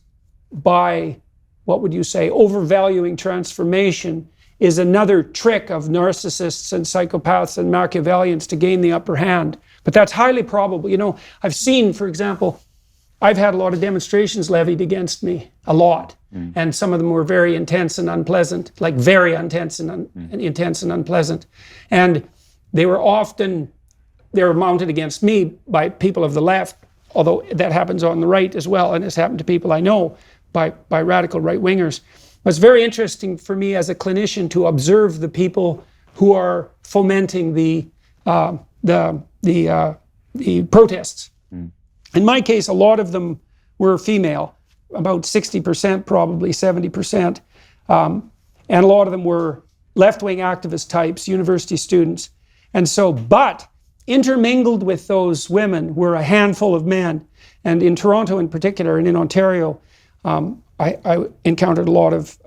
Speaker 2: by, what would you say, overvaluing transformation is another trick of narcissists and psychopaths and Machiavellians to gain the upper hand. But that's highly probable. You know, I've seen, for example, I've had a lot of demonstrations levied against me, a lot. And some of them were very intense and unpleasant, like very intense and intense and unpleasant. And they were mounted against me by people of the left, although that happens on the right as well, and it's happened to people I know by radical right-wingers. It's very interesting for me as a clinician to observe the people who are fomenting the protests. In my case, a lot of them were female, about 60%, probably 70%, and a lot of them were left-wing activist types, university students. And so, but intermingled with those women were a handful of men. And in Toronto in particular, and in Ontario, I encountered a lot of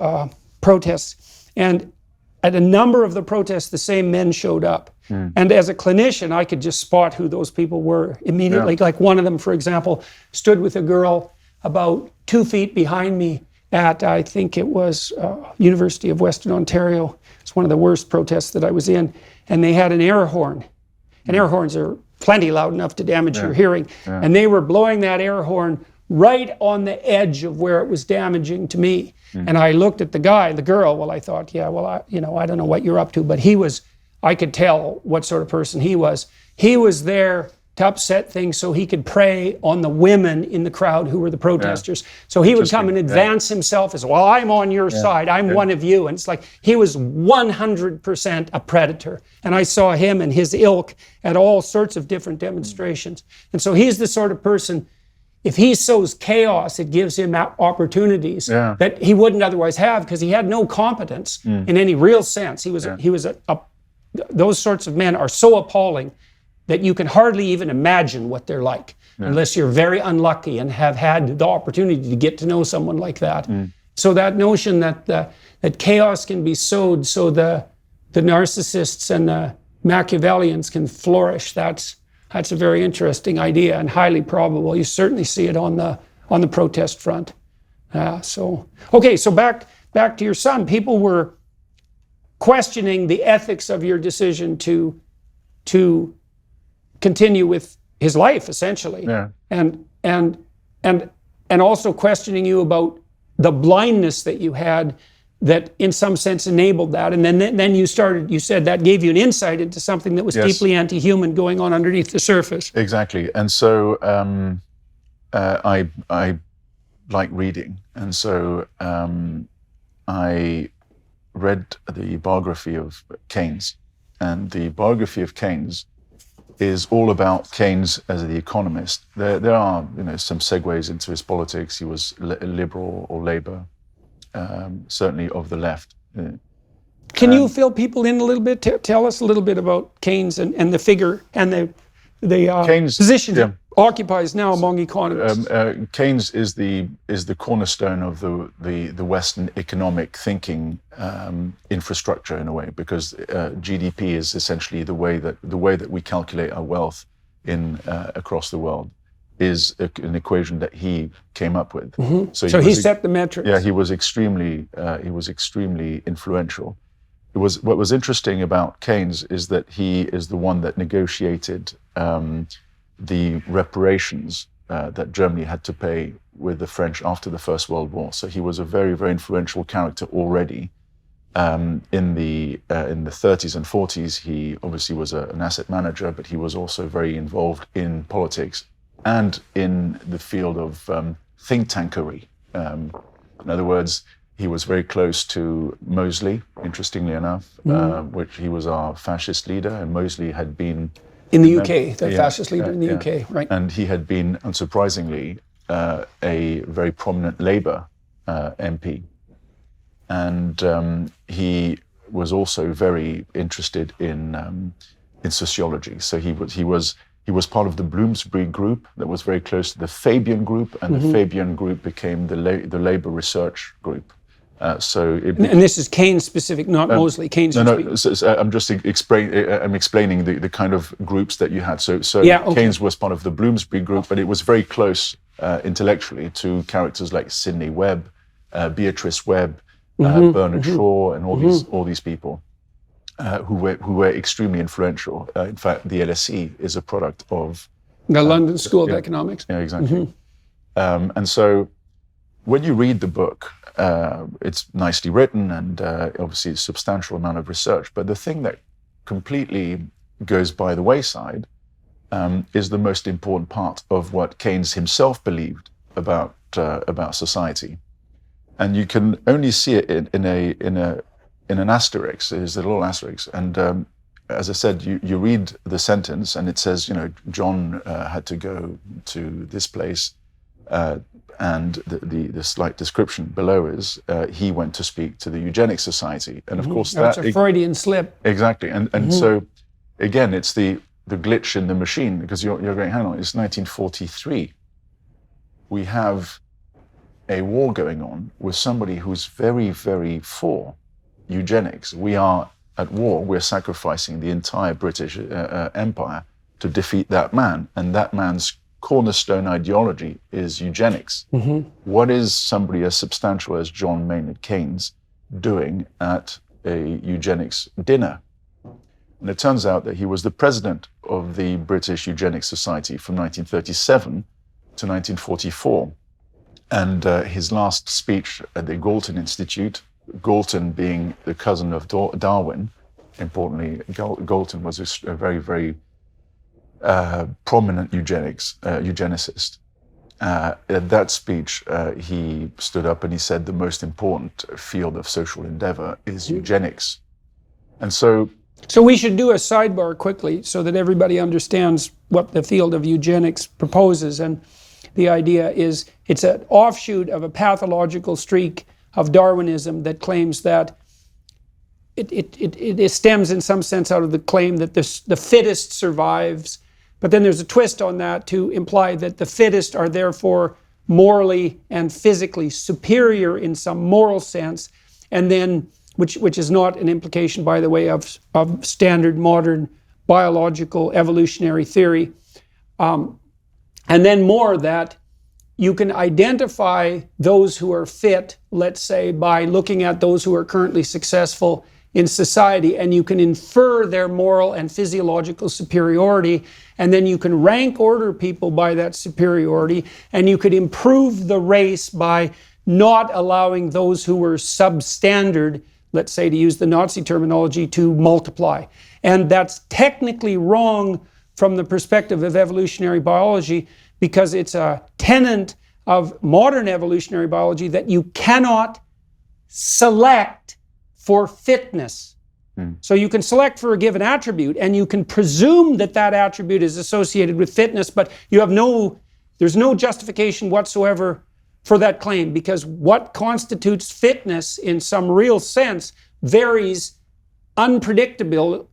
Speaker 2: protests. And at a number of the protests, the same men showed up. And as a clinician, I could just spot who those people were immediately. Like one of them, for example, stood with a girl about 2 feet behind me at, I think it was University of Western Ontario. It's one of the worst protests that I was in. And they had an air horn. And air horns are plenty loud enough to damage your hearing. And they were blowing that air horn right on the edge of where it was damaging to me. And I looked at the girl, well, I thought, I don't know what you're up to, but I could tell what sort of person he was. He was there to upset things so he could prey on the women in the crowd who were the protesters. So he would come and advance himself as, well, I'm on your side, I'm one of you. And it's like he was 100% a predator. And I saw him and his ilk at all sorts of different demonstrations. And so he's the sort of person, if he sows chaos, it gives him opportunities that he wouldn't otherwise have, because he had no competence in any real sense. Those sorts of men are so appalling that you can hardly even imagine what they're like, unless you're very unlucky and have had the opportunity to get to know someone like that. So that notion that chaos can be sowed so the narcissists and the Machiavellians can flourish, that's a very interesting idea and highly probable. You certainly see it on the protest front. So back to your son. People were questioning the ethics of your decision to continue with his life, essentially, and also questioning you about the blindness that you had that in some sense enabled that. And then you said that gave you an insight into something that was deeply anti-human going on underneath the surface.
Speaker 1: Exactly. And so I like reading. And so I read the biography of Keynes, and the biography of Keynes is all about Keynes as the economist. There are some segues into his politics. He was liberal or Labour, certainly of the left.
Speaker 2: Can you fill people in a little bit? Tell us a little bit about Keynes and the figure and the
Speaker 1: Keynes,
Speaker 2: position he occupies now among economists.
Speaker 1: Keynes is the cornerstone of the Western economic thinking infrastructure in a way, because GDP is essentially the way that we calculate our wealth in across the world is an equation that he came up with.
Speaker 2: Mm-hmm. So he set the metrics.
Speaker 1: Yeah, he was extremely influential. What was interesting about Keynes is that he is the one that negotiated the reparations that Germany had to pay with the French after the First World War. So he was a very, very influential character already. In the 30s and 40s, he obviously was an asset manager, but he was also very involved in politics and in the field of think tankery. In other words, he was very close to Mosley, interestingly enough, which he was our fascist leader, and Mosley had been
Speaker 2: in the UK, the fascist leader in the UK, right?
Speaker 1: And he had been, unsurprisingly, a very prominent Labour MP, and he was also very interested in sociology. So he was part of the Bloomsbury group that was very close to the Fabian group, and the Fabian group became the Labour research group.
Speaker 2: And this is Keynes specific, not Mosley. Keynes.
Speaker 1: No. So I'm just explaining the kind of groups that you had. So Keynes was part of the Bloomsbury group, but it was very close intellectually to characters like Sidney Webb, Beatrice Webb, Bernard Shaw, and all these people who were extremely influential. In fact, the LSE is a product of
Speaker 2: the London School of Economics.
Speaker 1: Yeah, exactly. And so when you read the book, it's nicely written and obviously a substantial amount of research. But the thing that completely goes by the wayside is the most important part of what Keynes himself believed about society, and you can only see it in an asterisk. There's a little asterisk, and as I said, you read the sentence and it says, John had to go to this place. And the slight description below is he went to speak to the Eugenics Society, and of course
Speaker 2: that's a Freudian slip.
Speaker 1: Exactly, and so again, it's the glitch in the machine, because you're going, hang on, it's 1943. We have a war going on with somebody who's very, very for eugenics. We are at war. We're sacrificing the entire British Empire to defeat that man, and that man's cornerstone ideology is eugenics. What is somebody as substantial as John Maynard Keynes doing at a eugenics dinner? And it turns out that he was the president of the British Eugenics Society from 1937 to 1944. And his last speech at the Galton Institute, Galton being the cousin of Darwin, importantly, Galton was a very, very prominent eugenicist. At that speech, he stood up and he said the most important field of social endeavor is eugenics. And so
Speaker 2: we should do a sidebar quickly so that everybody understands what the field of eugenics proposes. And the idea is it's an offshoot of a pathological streak of Darwinism that claims that it stems in some sense out of the claim that the fittest survives. But then there's a twist on that to imply that the fittest are therefore morally and physically superior in some moral sense, and then which is not an implication, by the way, of standard modern biological evolutionary theory. And then more that you can identify those who are fit, let's say, by looking at those who are currently successful in society, and you can infer their moral and physiological superiority, and then you can rank order people by that superiority, and you could improve the race by not allowing those who were substandard, let's say to use the Nazi terminology, to multiply. And that's technically wrong from the perspective of evolutionary biology, because it's a tenet of modern evolutionary biology that you cannot select for fitness. So you can select for a given attribute, and you can presume that that attribute is associated with fitness, but there's no justification whatsoever for that claim, because what constitutes fitness in some real sense varies unpredictably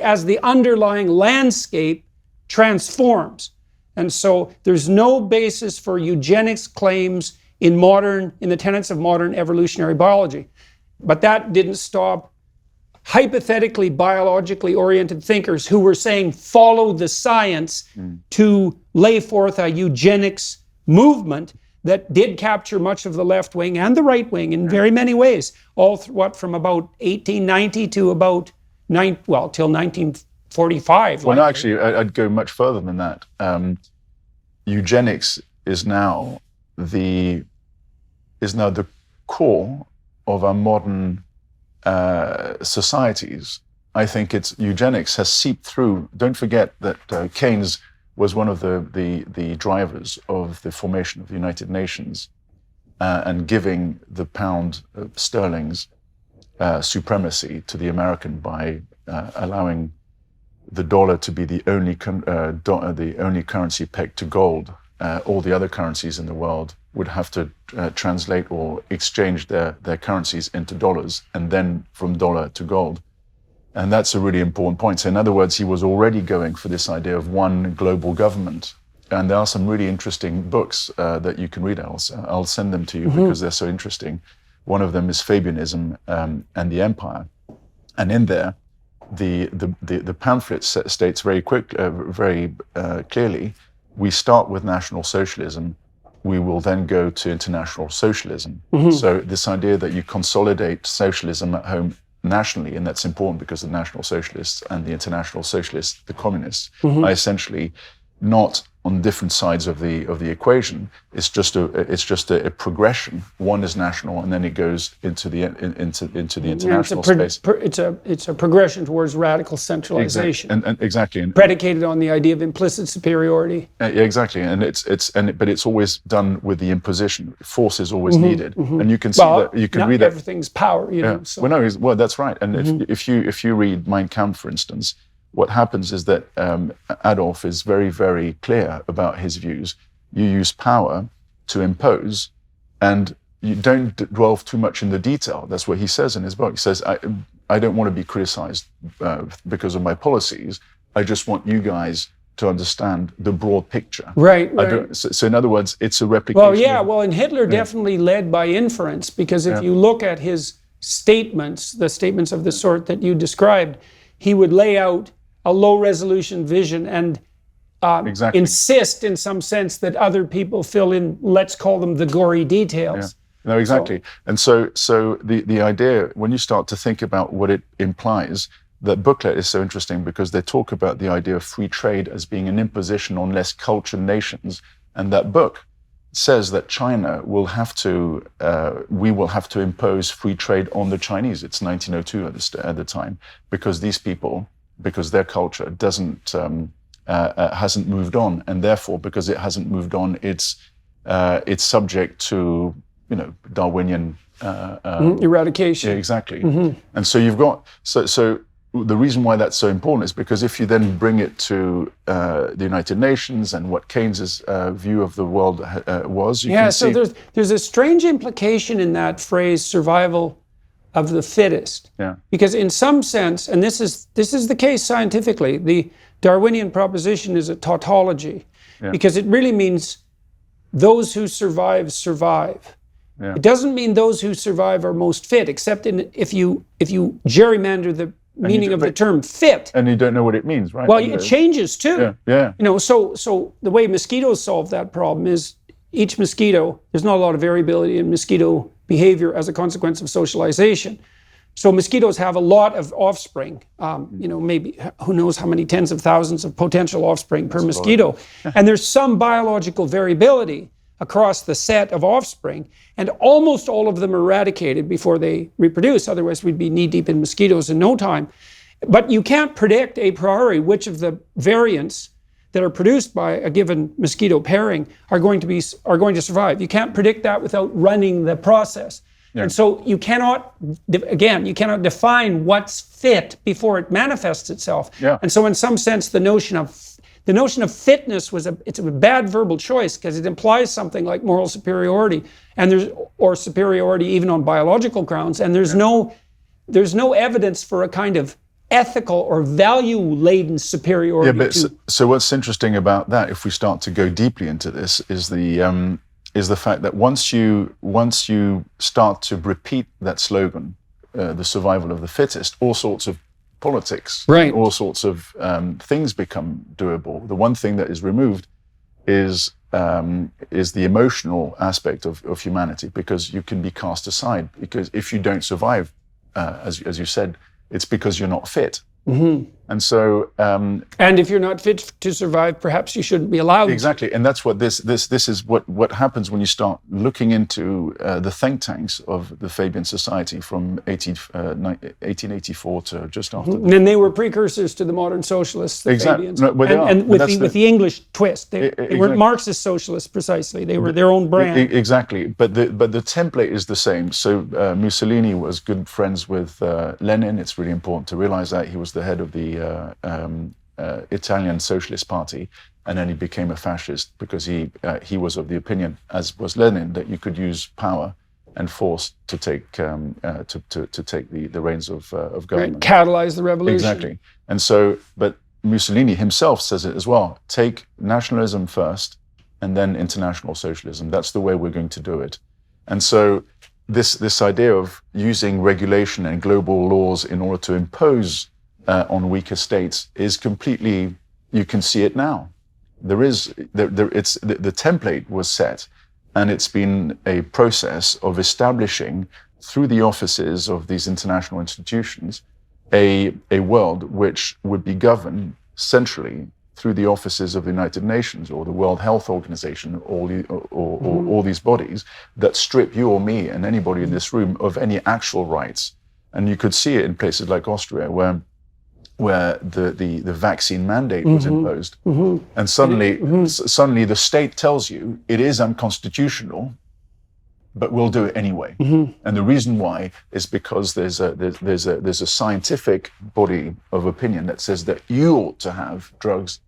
Speaker 2: as the underlying landscape transforms. And so there's no basis for eugenics claims in the tenets of modern evolutionary biology. But that didn't stop hypothetically biologically oriented thinkers who were saying follow the science to lay forth a eugenics movement that did capture much of the left wing and the right wing in very many ways. From about 1890 to about till 1945.
Speaker 1: Well, no, actually, I'd go much further than that. Eugenics is now the core of our modern societies. I think eugenics has seeped through. Don't forget that Keynes was one of the drivers of the formation of the United Nations and giving the pound sterling's supremacy to the American by allowing the dollar to be the only currency pegged to gold. All the other currencies in the world would have to translate or exchange their currencies into dollars, and then from dollar to gold. And that's a really important point. So in other words, he was already going for this idea of one global government. And there are some really interesting books that you can read. I'll send them to you because they're so interesting. One of them is Fabianism and the Empire. And in there, the pamphlet states very clearly, we start with National Socialism, we will then go to international socialism. So this idea that you consolidate socialism at home nationally, and that's important because the National Socialists and the International Socialists, the communists, are essentially not on different sides of the equation. It's just a progression. One is national, and then it goes into the international space.
Speaker 2: It's a progression towards radical centralization.
Speaker 1: Exactly. And
Speaker 2: predicated on the idea of implicit superiority.
Speaker 1: Exactly, but it's always done with the imposition. Force is always needed, and you can see that. You can read that.
Speaker 2: Everything's power, you know. So.
Speaker 1: Well, that's right. And if you read Mein Kampf, for instance, what happens is that Adolf is very, very clear about his views. You use power to impose, and you don't dwell too much in the detail. That's what he says in his book. He says, I don't want to be criticized because of my policies. I just want you guys to understand the broad picture.
Speaker 2: Right.
Speaker 1: So in other words, it's a replication.
Speaker 2: And Hitler definitely led by inference, because if you look at his statements, the statements of the sort that you described, he would lay out a low-resolution vision and insist in some sense that other people fill in, let's call them the gory details.
Speaker 1: Yeah. No, exactly. And so the idea, when you start to think about what it implies, that booklet is so interesting because they talk about the idea of free trade as being an imposition on less cultured nations. And that book says that China will have to, we will have to impose free trade on the Chinese. It's 1902 at the time, because these people, because their culture hasn't moved on, and therefore, because it hasn't moved on, it's subject to Darwinian
Speaker 2: eradication.
Speaker 1: Yeah, exactly. And so you've got so the reason why that's so important is because if you then bring it to the United Nations and what Keynes's view of the world was, you can see.
Speaker 2: There's a strange implication in that phrase, survival of the fittest.
Speaker 1: Yeah.
Speaker 2: Because in some sense, and this is the case scientifically, the Darwinian proposition is a tautology, because it really means those who survive, survive. Yeah. It doesn't mean those who survive are most fit, except if you gerrymander the meaning of the term fit.
Speaker 1: And you don't know what it means, right?
Speaker 2: Well, it changes too.
Speaker 1: Yeah.
Speaker 2: So the way mosquitoes solve that problem is each mosquito, there's not a lot of variability in mosquito behavior as a consequence of socialization. So mosquitoes have a lot of offspring, maybe who knows how many tens of thousands of potential offspring per mosquito. And there's some biological variability across the set of offspring, and almost all of them are eradicated before they reproduce. Otherwise, we'd be knee-deep in mosquitoes in no time. But you can't predict a priori which of the variants that are produced by a given mosquito pairing are going to survive. You can't predict that without running the process. And so you cannot define what's fit before it manifests itself.
Speaker 1: Yeah.
Speaker 2: And so in some sense, the notion of fitness it's a bad verbal choice, because it implies something like moral superiority, or superiority even on biological grounds, and there's no evidence for a kind of ethical or value-laden superiority.
Speaker 1: Yeah, but so what's interesting about that, if we start to go deeply into this, is the fact that once you start to repeat that slogan, the survival of the fittest, all sorts of politics,
Speaker 2: right,
Speaker 1: all sorts of things become doable. The one thing that is removed is the emotional aspect of humanity, because you can be cast aside. Because if you don't survive, as you said, it's because you're not fit.
Speaker 2: Mm-hmm.
Speaker 1: And so,
Speaker 2: and if you're not fit to survive, perhaps you shouldn't be allowed.
Speaker 1: Exactly, and that's what this is what happens when you start looking into the think tanks of the Fabian Society from 1884 to just after.
Speaker 2: Mm-hmm. And they were precursors to the modern socialists, the
Speaker 1: exactly.
Speaker 2: Fabians.
Speaker 1: No, well,
Speaker 2: and with the English twist, they
Speaker 1: exactly.
Speaker 2: weren't Marxist socialists precisely. They were their own brand.
Speaker 1: Exactly, but the template is the same. So Mussolini was good friends with Lenin. It's really important to realize that he was the head of the Italian Socialist Party, and then he became a fascist because he was of the opinion, as was Lenin, that you could use power and force to take the reins of government.
Speaker 2: Right. Catalyze the revolution.
Speaker 1: Exactly, and so, but Mussolini himself says it as well: take nationalism first, and then international socialism. That's the way we're going to do it. And so, this idea of using regulation and global laws in order to impose on weaker states is completely, you can see it now. The template was set, and it's been a process of establishing through the offices of these international institutions a world which would be governed centrally through the offices of the United Nations or the World Health Organization, all these bodies that strip you or me and anybody in this room of any actual rights. And you could see it in places like Austria, where the vaccine mandate was imposed, and suddenly the state tells you it is unconstitutional, but we'll do it anyway. And the reason why is because there's a scientific body of opinion that says that you ought to have drugs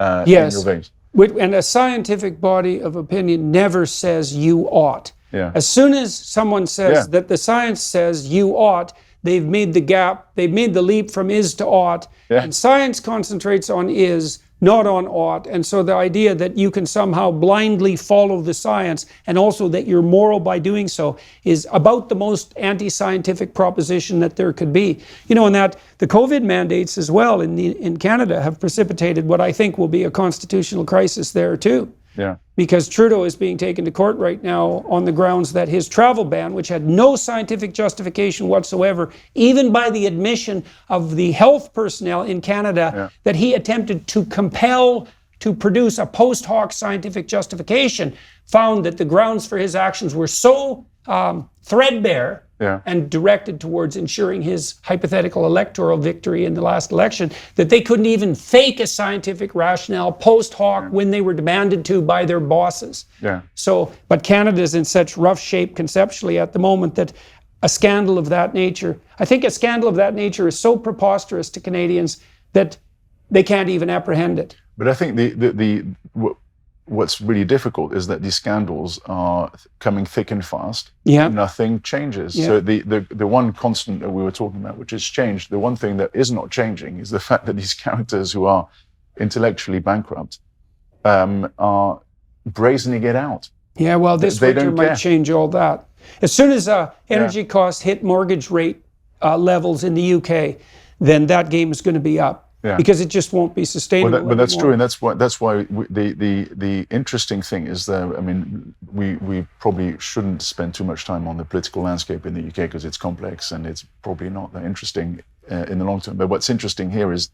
Speaker 1: in your veins.
Speaker 2: And a scientific body of opinion never says you ought.
Speaker 1: Yeah.
Speaker 2: As soon as someone says that the science says you ought, they've made the leap from is to ought.
Speaker 1: Yeah.
Speaker 2: And science concentrates on is, not on ought. And so the idea that you can somehow blindly follow the science, and also that you're moral by doing so, is about the most anti-scientific proposition that there could be. And that the COVID mandates as well in Canada have precipitated what I think will be a constitutional crisis there too.
Speaker 1: Yeah.
Speaker 2: Because Trudeau is being taken to court right now on the grounds that his travel ban, which had no scientific justification whatsoever, even by the admission of the health personnel in Canada, that he attempted to compel to produce a post hoc scientific justification, found that the grounds for his actions were so threadbare and directed towards ensuring his hypothetical electoral victory in the last election, that they couldn't even fake a scientific rationale post hoc when they were demanded to by their bosses.
Speaker 1: Yeah.
Speaker 2: So, but Canada's in such rough shape conceptually at the moment that a scandal of that nature, I think a scandal of that nature is so preposterous to Canadians that they can't even apprehend it.
Speaker 1: But I think what's really difficult is that these scandals are coming thick and fast.
Speaker 2: Yeah.
Speaker 1: Nothing changes.
Speaker 2: Yeah.
Speaker 1: So the one constant that we were talking about, which has changed, the one thing that is not changing is the fact that these characters who are intellectually bankrupt are brazening it out.
Speaker 2: Yeah, well, this winter might change all that. As soon as energy costs hit mortgage rate levels in the UK, then that game is going to be up.
Speaker 1: Yeah.
Speaker 2: Because it just won't be sustainable.
Speaker 1: But that's true, and that's why the interesting thing is that, I mean, we probably shouldn't spend too much time on the political landscape in the UK because it's complex and it's probably not that interesting in the long term. But what's interesting here is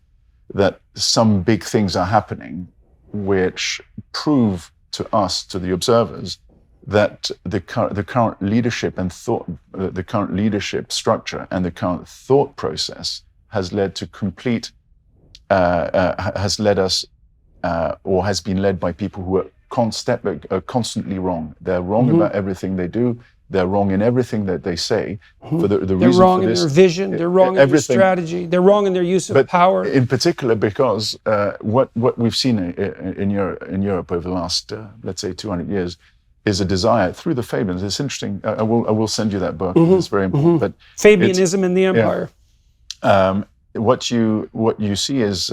Speaker 1: that some big things are happening which prove to us, to the observers, that the current leadership and thought, the current leadership structure and the current thought process has led to complete. Has led us, or has been led by people who are constantly wrong. They're wrong about everything they do. They're wrong in everything that they say. For the
Speaker 2: They're
Speaker 1: reason
Speaker 2: wrong
Speaker 1: for
Speaker 2: in
Speaker 1: this,
Speaker 2: their vision. They're wrong in their
Speaker 1: everything.
Speaker 2: strategy. They're wrong in their use of
Speaker 1: But
Speaker 2: power.
Speaker 1: in particular, because what we've seen in Europe over the last, let's say, 200 years, is a desire through the Fabians. It's interesting. I will send you that book. It's very important. But
Speaker 2: Fabianism in the empire.
Speaker 1: what you see is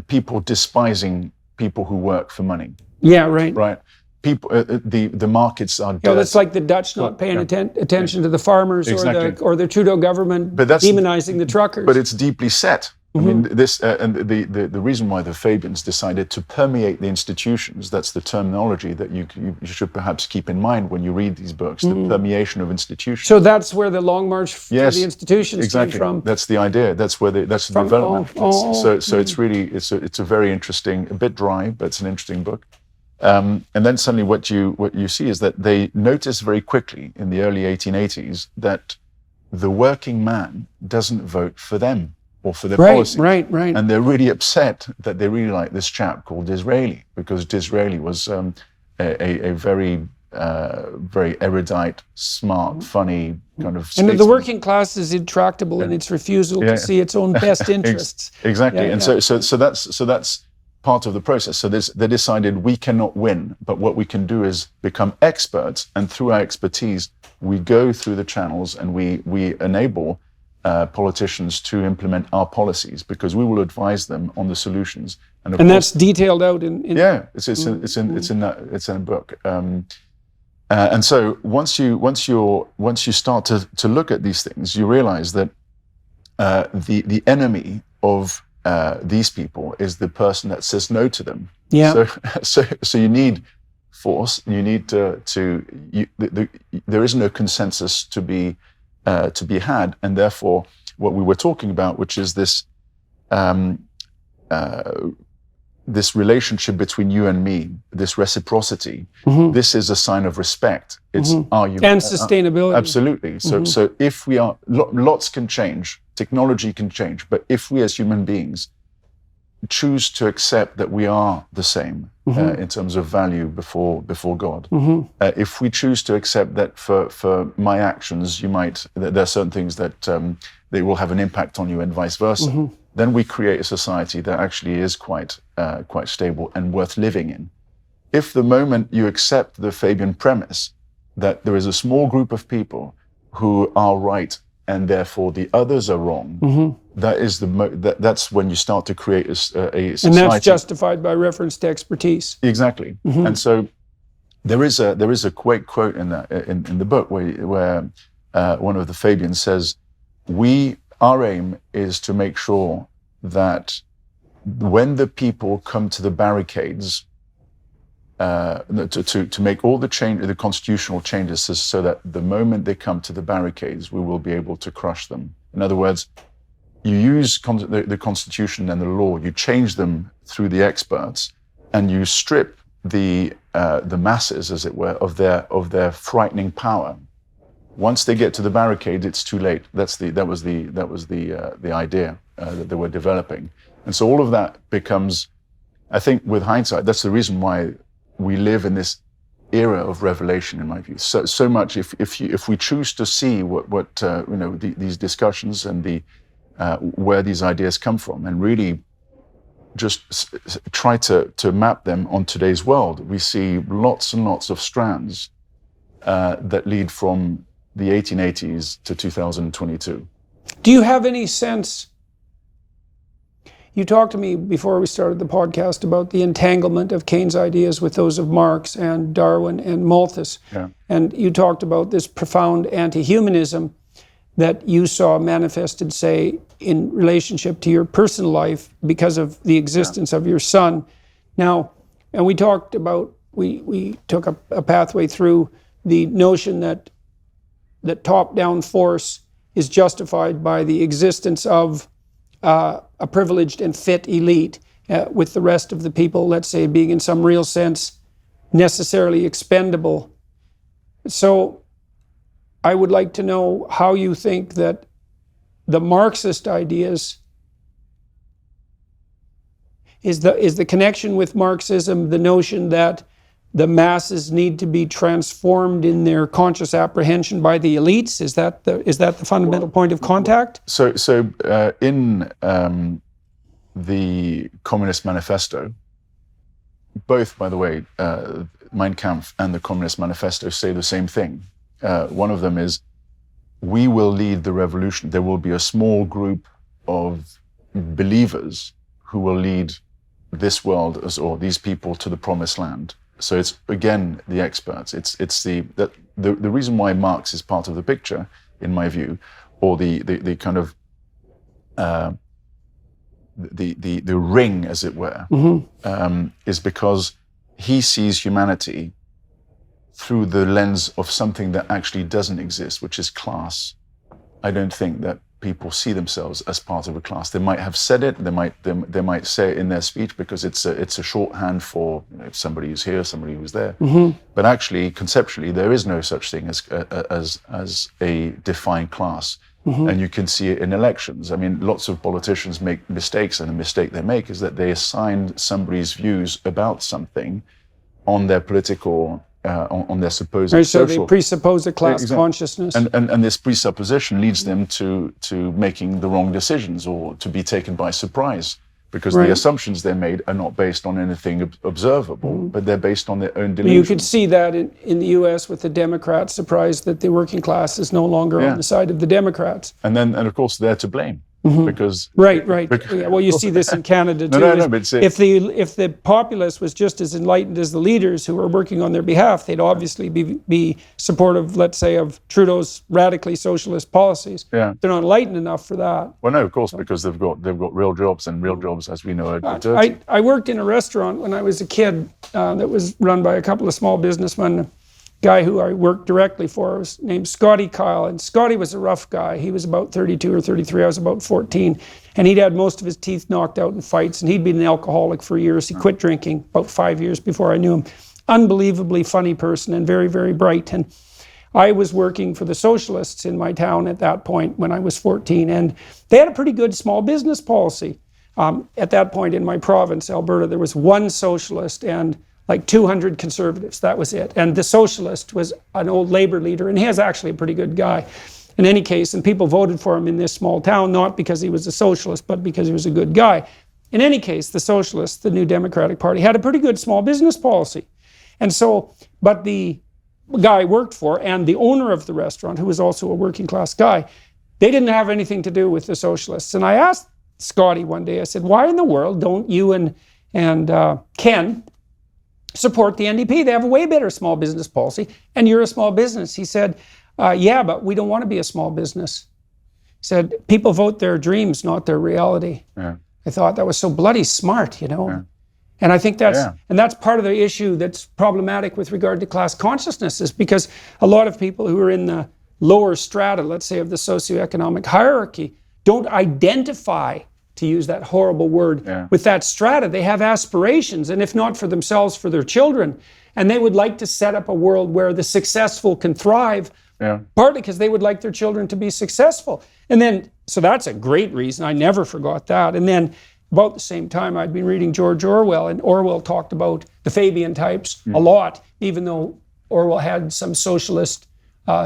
Speaker 1: people despising people who work for money.
Speaker 2: Yeah, right.
Speaker 1: Right. People, the markets are.
Speaker 2: Yeah, that's like the Dutch not paying attention to the farmers,
Speaker 1: Exactly.
Speaker 2: or the Trudeau government
Speaker 1: But that's
Speaker 2: demonizing the truckers.
Speaker 1: But it's deeply set. I mean, this and the reason why the Fabians decided to permeate the institutions, that's the terminology that you should perhaps keep in mind when you read these books, the permeation of institutions.
Speaker 2: So that's where the Long March for
Speaker 1: Yes,
Speaker 2: the institutions
Speaker 1: exactly.
Speaker 2: came from.
Speaker 1: That's the idea. That's where that's the development. So it's really it's a very interesting, a bit dry, but it's an interesting book. And then suddenly what you see is that they notice very quickly in the early 1880s that the working man doesn't vote for them or for their policies.
Speaker 2: Right.
Speaker 1: And they're really upset that they really like this chap called Disraeli, because Disraeli was a very very erudite, smart, funny kind of statesman.
Speaker 2: And the working class is intractable in its refusal to see its own best interests.
Speaker 1: Exactly. So that's part of the process. So they decided we cannot win, but what we can do is become experts, and through our expertise, we go through the channels and we enable politicians to implement our policies, because we will advise them on the solutions. And
Speaker 2: that's detailed out in
Speaker 1: it's in a book. And so once you start to look at these things, you realize that the enemy of these people is the person that says no to them.
Speaker 2: Yeah.
Speaker 1: So you need force. You need there is no consensus to be had, and therefore what we were talking about, which is this this relationship between you and me, this reciprocity, this is a sign of respect. It's
Speaker 2: and sustainability.
Speaker 1: Absolutely. So if we are, lots can change, technology can change, but if we as human beings choose to accept that we are the same in terms of value before God, if we choose to accept that for my actions, there are certain things that they will have an impact on you, and vice versa, then we create a society that actually is quite stable and worth living in. If the moment you accept the Fabian premise that there is a small group of people who are right and therefore the others are wrong, that's when you start to create a society.
Speaker 2: And that's justified by reference to expertise.
Speaker 1: Exactly. And so there is a great quote in the book where one of the Fabians says, our aim is to make sure that when the people come to the barricades, to make all the constitutional changes, so that the moment they come to the barricades, we will be able to crush them. In other words, you use the Constitution and the law, you change them through the experts, and you strip the masses, as it were, of their frightening power. Once they get to the barricade, it's too late. That was the idea that they were developing, and so all of that becomes, I think, with hindsight, that's the reason why we live in this era of revelation, in my view. So much, if we choose to see what these discussions and where these ideas come from, and really just try to map them on today's world, we see lots and lots of strands that lead from the 1880s to 2022.
Speaker 2: Do you have any sense? You talked to me before we started the podcast about the entanglement of Keynes' ideas with those of Marx and Darwin and Malthus.
Speaker 1: Yeah.
Speaker 2: And you talked about this profound anti-humanism that you saw manifested, say, in relationship to your personal life because of the existence of your son. Now, and we talked about, we took a pathway through the notion that top-down force is justified by the existence of a privileged and fit elite, with the rest of the people, let's say, being in some real sense necessarily expendable. So I would like to know how you think that the Marxist ideas, is the connection with Marxism the notion that the masses need to be transformed in their conscious apprehension by the elites? Is that the fundamental point of contact?
Speaker 1: So in the Communist Manifesto, both, by the way, Mein Kampf and the Communist Manifesto say the same thing. One of them is, we will lead the revolution. There will be a small group of believers who will lead this world or these people to the promised land. So it's, again, the experts. It's the reason why Marx is part of the picture, in my view, or the kind of the ring, as it were, is because he sees humanity through the lens of something that actually doesn't exist, which is class. I don't think that people see themselves as part of a class. They might have said it, they might say it in their speech because it's a shorthand for, you know, somebody who's here, somebody who's there. But actually, conceptually, there is no such thing as a defined class. And you can see it in elections. I mean, lots of politicians make mistakes, and the mistake they make is that they assign somebody's views about something on their political, on their supposed
Speaker 2: so
Speaker 1: social.
Speaker 2: they presuppose a class consciousness.
Speaker 1: And this presupposition leads them to making the wrong decisions or to be taken by surprise, because the assumptions they made are not based on anything observable, but they're based on their own delusions.
Speaker 2: You could see that in the U.S. with the Democrats surprised that the working class is no longer on the side of the Democrats.
Speaker 1: And of course, they're to blame. Because well, you see this in Canada too.
Speaker 2: But if the populace was just as enlightened as the leaders who were working on their behalf, they'd obviously be supportive, let's say, of Trudeau's radically socialist policies. They're not enlightened enough for that.
Speaker 1: Well, no, of course, because they've got real jobs, and real jobs, as we know, are dirty.
Speaker 2: I worked in a restaurant when I was a kid that was run by a couple of small businessmen. Guy who I worked directly for was named Scotty Kyle, and Scotty was a rough guy. He was about 32 or 33, I was about 14, and he'd had most of his teeth knocked out in fights, and he'd been an alcoholic for years. He quit drinking about 5 years before I knew him. Unbelievably funny person and very, very bright. And I was working for the socialists in my town at that point when I was 14, and they had a pretty good small business policy. At that point in my province, Alberta, there was one socialist and like 200 conservatives, that was it. And the socialist was an old labor leader, and he was actually a pretty good guy. In any case, and people voted for him in this small town, not because he was a socialist, but because he was a good guy. In any case, the socialists, the New Democratic Party, had a pretty good small business policy. And so, but the guy I worked for and the owner of the restaurant, who was also a working class guy, they didn't have anything to do with the socialists. And I asked Scotty one day, I said, why in the world don't you and Ken support the NDP? They have a way better small business policy, and you're a small business. He said, yeah, but we don't want to be a small business. He said, people vote their dreams, not their reality. I thought that was so bloody smart, you know. And I think that's part of the issue that's problematic with regard to class consciousness, is because a lot of people who are in the lower strata, let's say, of the socioeconomic hierarchy, don't identify, to use that horrible word, with that strata. They have aspirations, and if not for themselves, for their children. And they would like to set up a world where the successful can thrive, partly because they would like their children to be successful. And then, so that's a great reason. I never forgot that. And then about the same time, I'd been reading George Orwell, and Orwell talked about the Fabian types a lot, even though Orwell had some socialist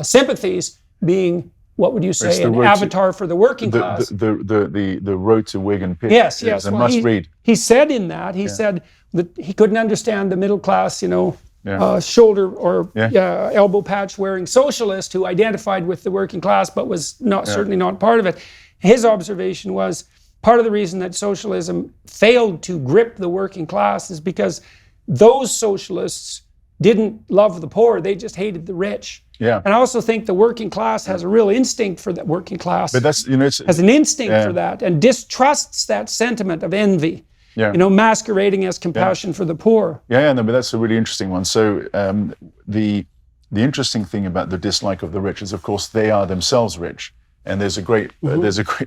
Speaker 2: sympathies, being, what would you say, an avatar for the working class.
Speaker 1: The road to Wigan Pitt.
Speaker 2: Yes.
Speaker 1: A must read.
Speaker 2: He said in that, he said that he couldn't understand the middle class, you know, shoulder or elbow patch wearing socialist who identified with the working class but was certainly not part of it. His observation was, part of the reason that socialism failed to grip the working class is because those socialists didn't love the poor, they just hated the rich. And I also think the working class has a real instinct for that. Working class has an instinct for that, and distrusts that sentiment of envy, you know, masquerading as compassion for the poor.
Speaker 1: No, but that's a really interesting one. So the interesting thing about the dislike of the rich is, of course, they are themselves rich. And there's a great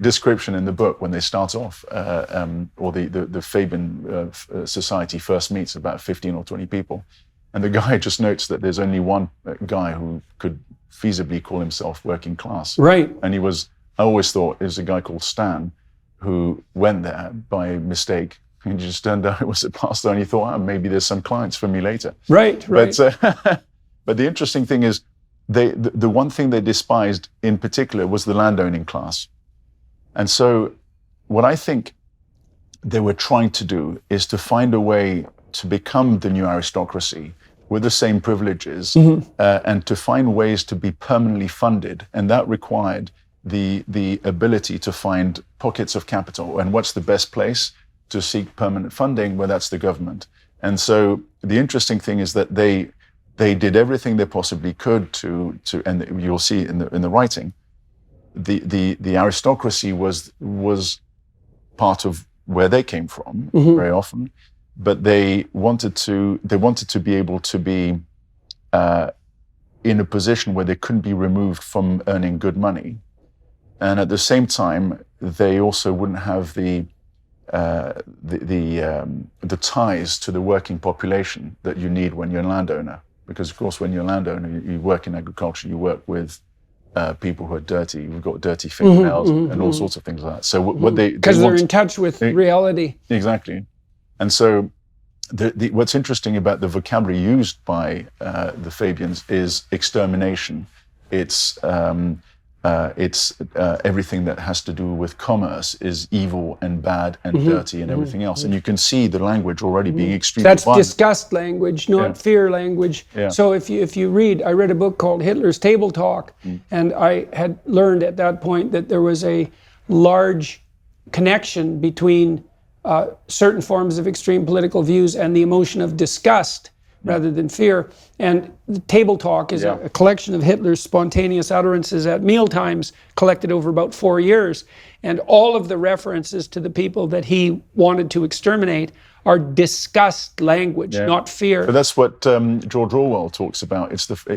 Speaker 1: description in the book when they start off, or the Fabian society first meets, about 15 or 20 people. And the guy just notes that there's only one guy who could feasibly call himself working class.
Speaker 2: Right.
Speaker 1: And I always thought it was a guy called Stan, who went there by mistake And you just turned out it was a pastor, and you thought, maybe there's some clients for me later.
Speaker 2: Right.
Speaker 1: But the interesting thing is, the one thing they despised in particular was the landowning class. And so what I think they were trying to do is to find a way to become the new aristocracy with the same privileges, and to find ways to be permanently funded. And that required the ability to find pockets of capital. And what's the best place to seek permanent funding? Well, that's the government. And so the interesting thing is that they did everything they possibly could to and you'll see in the writing, the aristocracy was part of where they came from very often, but they wanted to be able to be in a position where they couldn't be removed from earning good money, and at the same time they also wouldn't have the ties to the working population that you need when you're a landowner. Because of course, when you're a landowner, you work in agriculture, you work with people who are dirty, who've got dirty fingernails and all sorts of things like that. So what
Speaker 2: because they're in touch with reality.
Speaker 1: Exactly. And so what's interesting about the vocabulary used by the Fabians is extermination. It's everything that has to do with commerce is evil and bad and dirty and everything else. And you can see the language already being extremely
Speaker 2: That's
Speaker 1: violent.
Speaker 2: disgust language, not fear language.
Speaker 1: Yeah.
Speaker 2: So if you read, I read a book called Hitler's Table Talk, and I had learned at that point that there was a large connection between certain forms of extreme political views and the emotion of disgust rather than fear. And the Table Talk is a collection of Hitler's spontaneous utterances at mealtimes, collected over about 4 years. And all of the references to the people that he wanted to exterminate are disgust language, not fear.
Speaker 1: But that's what George Orwell talks about.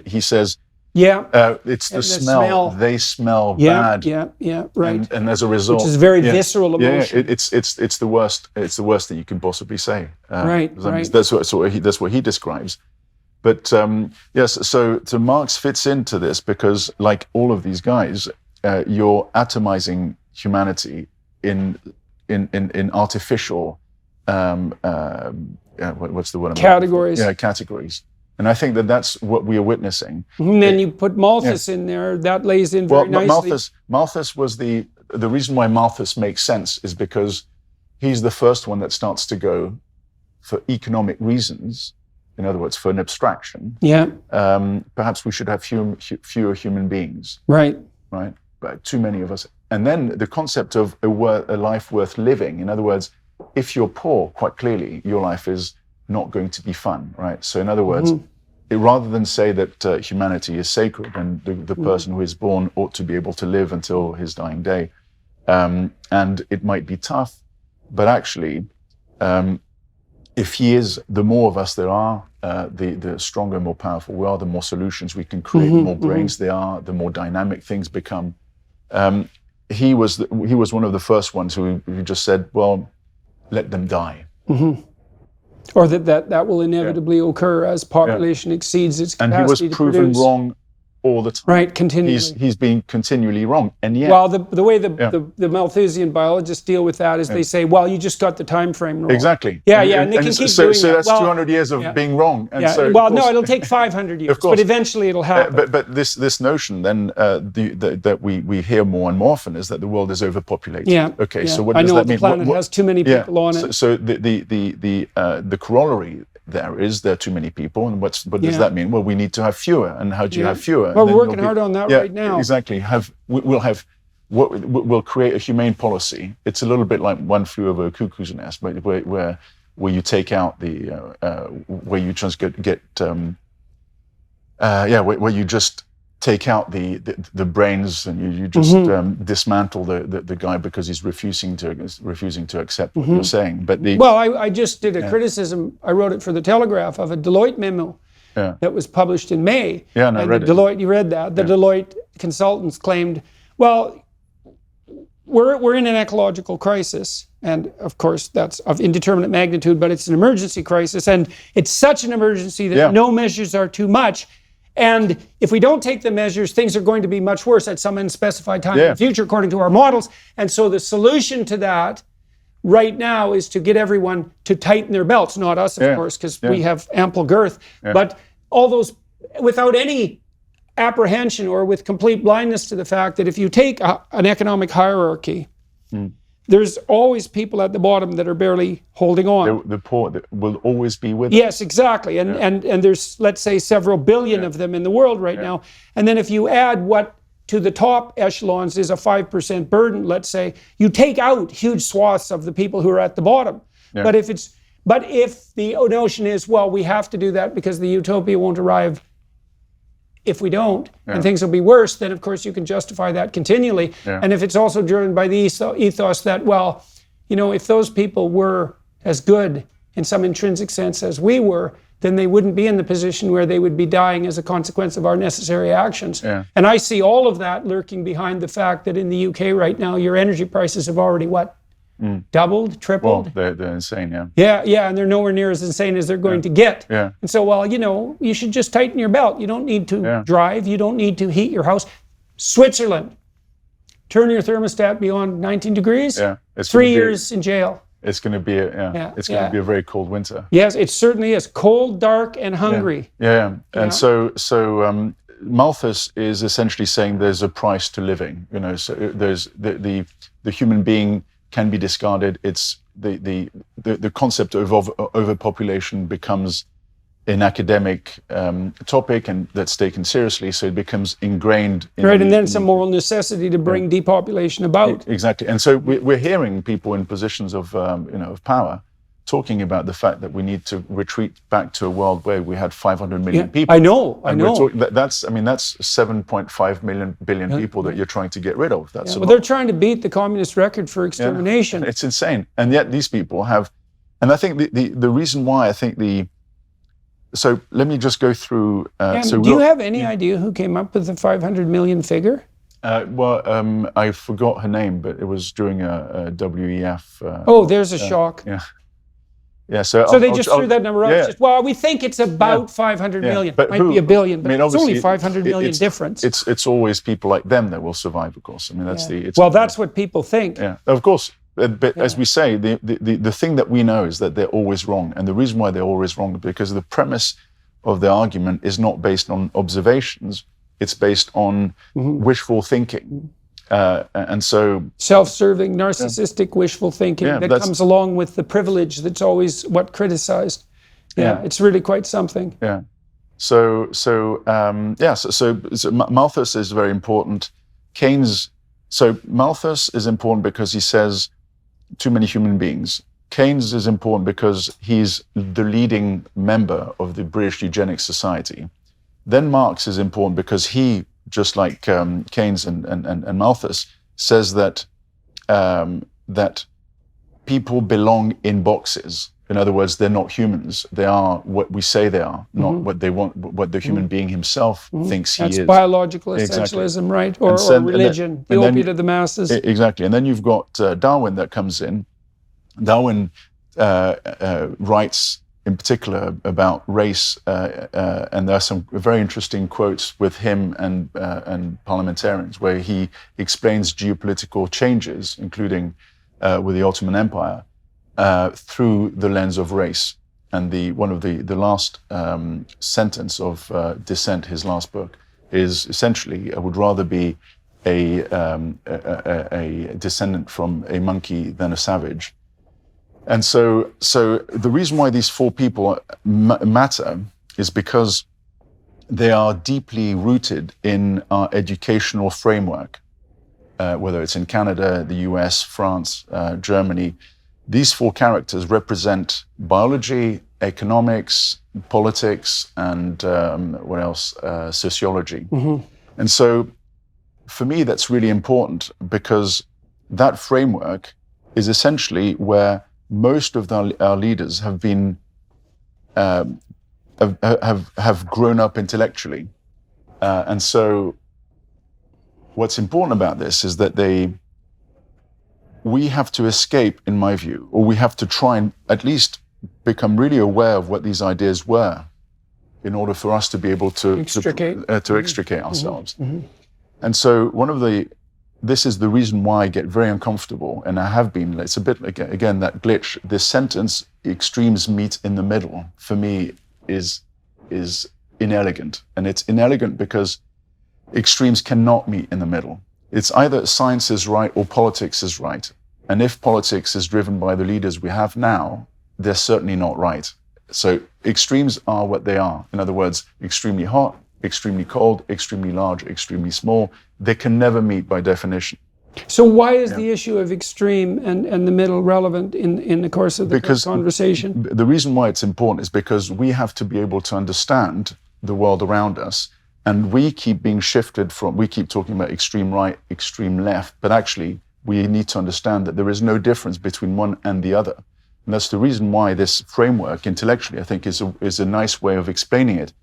Speaker 1: He says, it's the smell. They smell bad.
Speaker 2: Right.
Speaker 1: And as a result,
Speaker 2: which is very visceral emotion.
Speaker 1: It's the worst. It's the worst that you can possibly say.
Speaker 2: Right.
Speaker 1: That's what he describes. But yes, so Marx fits into this because, like all of these guys, you're atomizing humanity in artificial what's the word?
Speaker 2: Categories.
Speaker 1: Categories. And I think that's what we are witnessing.
Speaker 2: And then you put Malthus in there, that lays in very nicely.
Speaker 1: Malthus was the reason why Malthus makes sense is because he's the first one that starts to go for economic reasons. In other words, for an abstraction. Perhaps we should have fewer human beings. Right. But too many of us. And then the concept of a life worth living. In other words, if you're poor, quite clearly, your life is not going to be fun, right? So in other words, rather than say that humanity is sacred and the person who is born ought to be able to live until his dying day, and it might be tough, but actually, if he is, the more of us there are, the stronger and more powerful we are, the more solutions we can create, the more brains there are, the more dynamic things become. He was one of the first ones who just said, well, let them die.
Speaker 2: Or that will inevitably occur as population exceeds its capacity to produce.
Speaker 1: And he was proven wrong all the time.
Speaker 2: Right, continually.
Speaker 1: He's been continually wrong, and yet.
Speaker 2: Well, the way the Malthusian biologists deal with that is they say, well, you just got the time frame wrong.
Speaker 1: Exactly.
Speaker 2: And they can keep doing
Speaker 1: so
Speaker 2: that.
Speaker 1: that's 200 years of being wrong. And so,
Speaker 2: no, it'll take 500 years, but eventually it'll happen.
Speaker 1: But this notion then that we hear more and more often is that the world is overpopulated. Okay, so what does that mean?
Speaker 2: The planet has too many people on it.
Speaker 1: So the corollary there is too many people, and what does that mean? Well, we need to have fewer, and how do you have fewer?
Speaker 2: Well, we're working hard on that right now.
Speaker 1: Exactly. We'll create a humane policy. It's a little bit like One Flew Over a Cuckoo's Nest, where you take out where you just where you just take out the brains and you just dismantle the guy because he's refusing to accept what you're saying. But
Speaker 2: I just did a criticism. I wrote it for the Telegraph of a Deloitte memo that was published in May.
Speaker 1: I read it.
Speaker 2: Deloitte, you read that? The Deloitte consultants claimed, well, we're in an ecological crisis, and of course that's of indeterminate magnitude, but it's an emergency crisis, and it's such an emergency that no measures are too much. And if we don't take the measures, things are going to be much worse at some unspecified time in the future, according to our models. And so the solution to that right now is to get everyone to tighten their belts, not us, of course, because we have ample girth, but all those without any apprehension or with complete blindness to the fact that if you take an economic hierarchy, there's always people at the bottom that are barely holding on.
Speaker 1: The poor that will always be with
Speaker 2: Yes, exactly. And there's, let's say, several billion of them in the world right now. And then if you add what to the top echelons is a 5% burden, let's say, you take out huge swaths of the people who are at the bottom. But if the notion is, well, we have to do that because the utopia won't arrive if we don't, and things will be worse, then of course you can justify that continually. And if it's also driven by the ethos that, well, if those people were as good in some intrinsic sense as we were, then they wouldn't be in the position where they would be dying as a consequence of our necessary actions. And I see all of that lurking behind the fact that in the UK right now, your energy prices have already, doubled, tripled?
Speaker 1: Well, they're insane,
Speaker 2: Yeah, and they're nowhere near as insane as they're going to get.
Speaker 1: Yeah.
Speaker 2: And so, well, you should just tighten your belt. You don't need to drive. You don't need to heat your house. Switzerland, turn your thermostat beyond 19 degrees.
Speaker 1: It's
Speaker 2: 3 years in jail.
Speaker 1: It's going to be it's going to be a very cold winter.
Speaker 2: Yes, it certainly is. Cold, dark, and hungry.
Speaker 1: And so Malthus is essentially saying there's a price to living. So there's the human being can be discarded. It's the concept of overpopulation becomes an academic topic and that's taken seriously, so it becomes ingrained.
Speaker 2: And then it's a moral necessity to bring depopulation about.
Speaker 1: Exactly, and so we're hearing people in positions of of power talking about the fact that we need to retreat back to a world where we had 500 million people.
Speaker 2: I know.
Speaker 1: That's 7.5 billion people that you're trying to get rid of.
Speaker 2: They're trying to beat the communist record for extermination.
Speaker 1: It's insane. And yet these people have, and I think the reason why I think so let me just go through.
Speaker 2: Do you have any idea who came up with the 500 million figure?
Speaker 1: I forgot her name, but it was during a WEF.
Speaker 2: There's a shock.
Speaker 1: Yeah, so
Speaker 2: they just threw that number up. We think it's about 500 million.
Speaker 1: But
Speaker 2: might be a billion, but it's only 500 million difference.
Speaker 1: It's always people like them that will survive, of course.
Speaker 2: That's what people think.
Speaker 1: Yeah, of course. But as we say, the thing that we know is that they're always wrong. And the reason why they're always wrong is because the premise of the argument is not based on observations. It's based on wishful thinking. And so
Speaker 2: self-serving, narcissistic, wishful thinking that comes along with the privilege that's always criticized. It's really quite something.
Speaker 1: So Malthus is very important. Malthus is important because he says too many human beings. Keynes is important because he's the leading member of the British Eugenics Society. Then Marx is important because he, just like Keynes and Malthus, says that that people belong in boxes. In other words, they're not humans. They are what we say they are, not what they want, what the human being himself thinks he is.
Speaker 2: That's biological essentialism, right? Or religion, the opiate of the masses.
Speaker 1: Exactly. And then you've got Darwin that comes in. Darwin writes in particular about race, and there are some very interesting quotes with him and parliamentarians where he explains geopolitical changes, including with the Ottoman Empire, through the lens of race. And one of the last sentence of Dissent, his last book, is essentially, I would rather be a descendant from a monkey than a savage. And so the reason why these four people matter is because they are deeply rooted in our educational framework, whether it's in Canada, the US, France, Germany. These four characters represent biology, economics, politics, and sociology. And so for me, that's really important because that framework is essentially where most of our leaders have been have grown up intellectually, and so what's important about this is that we have to escape, in my view, or we have to try and at least become really aware of what these ideas were, in order for us to be able to extricate ourselves. And so one of the this is the reason why I get very uncomfortable, and I have been. It's a bit, again, that glitch. This sentence, extremes meet in the middle, for me is inelegant. And it's inelegant because extremes cannot meet in the middle. It's either science is right or politics is right. And if politics is driven by the leaders we have now, they're certainly not right. So extremes are what they are. In other words, extremely hot, extremely cold, extremely large, extremely small. They can never meet by definition.
Speaker 2: So why is the issue of extreme and the middle relevant in the course of the conversation?
Speaker 1: The reason why it's important is because we have to be able to understand the world around us. And we keep being shifted we keep talking about extreme right, extreme left, but actually we need to understand that there is no difference between one and the other. And that's the reason why this framework, intellectually, I think is a nice way of explaining it.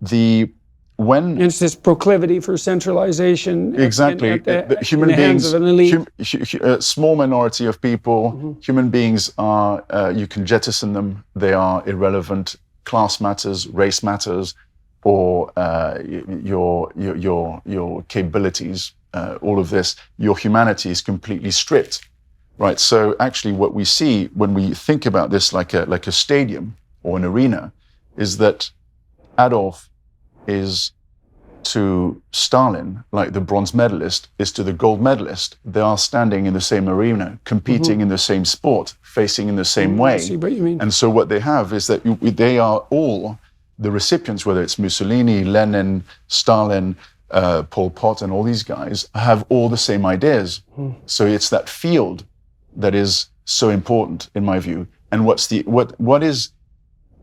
Speaker 1: It's this proclivity for centralization. Exactly. Human beings, small minority of people, human beings are, you can jettison them, they are irrelevant. Class matters, race matters, or your capabilities, all of this, your humanity is completely stripped, right? So actually what we see when we think about this like a stadium or an arena is that Adolf is to Stalin like the bronze medalist is to the gold medalist. They are standing in the same arena, competing in the same sport, facing in the same way.
Speaker 2: I see what you mean.
Speaker 1: And so what they have is that they are all the recipients, whether it's Mussolini, Lenin, Stalin, Pol Pot, and all these guys have all the same ideas. So it's that field that is so important, in my view. And what is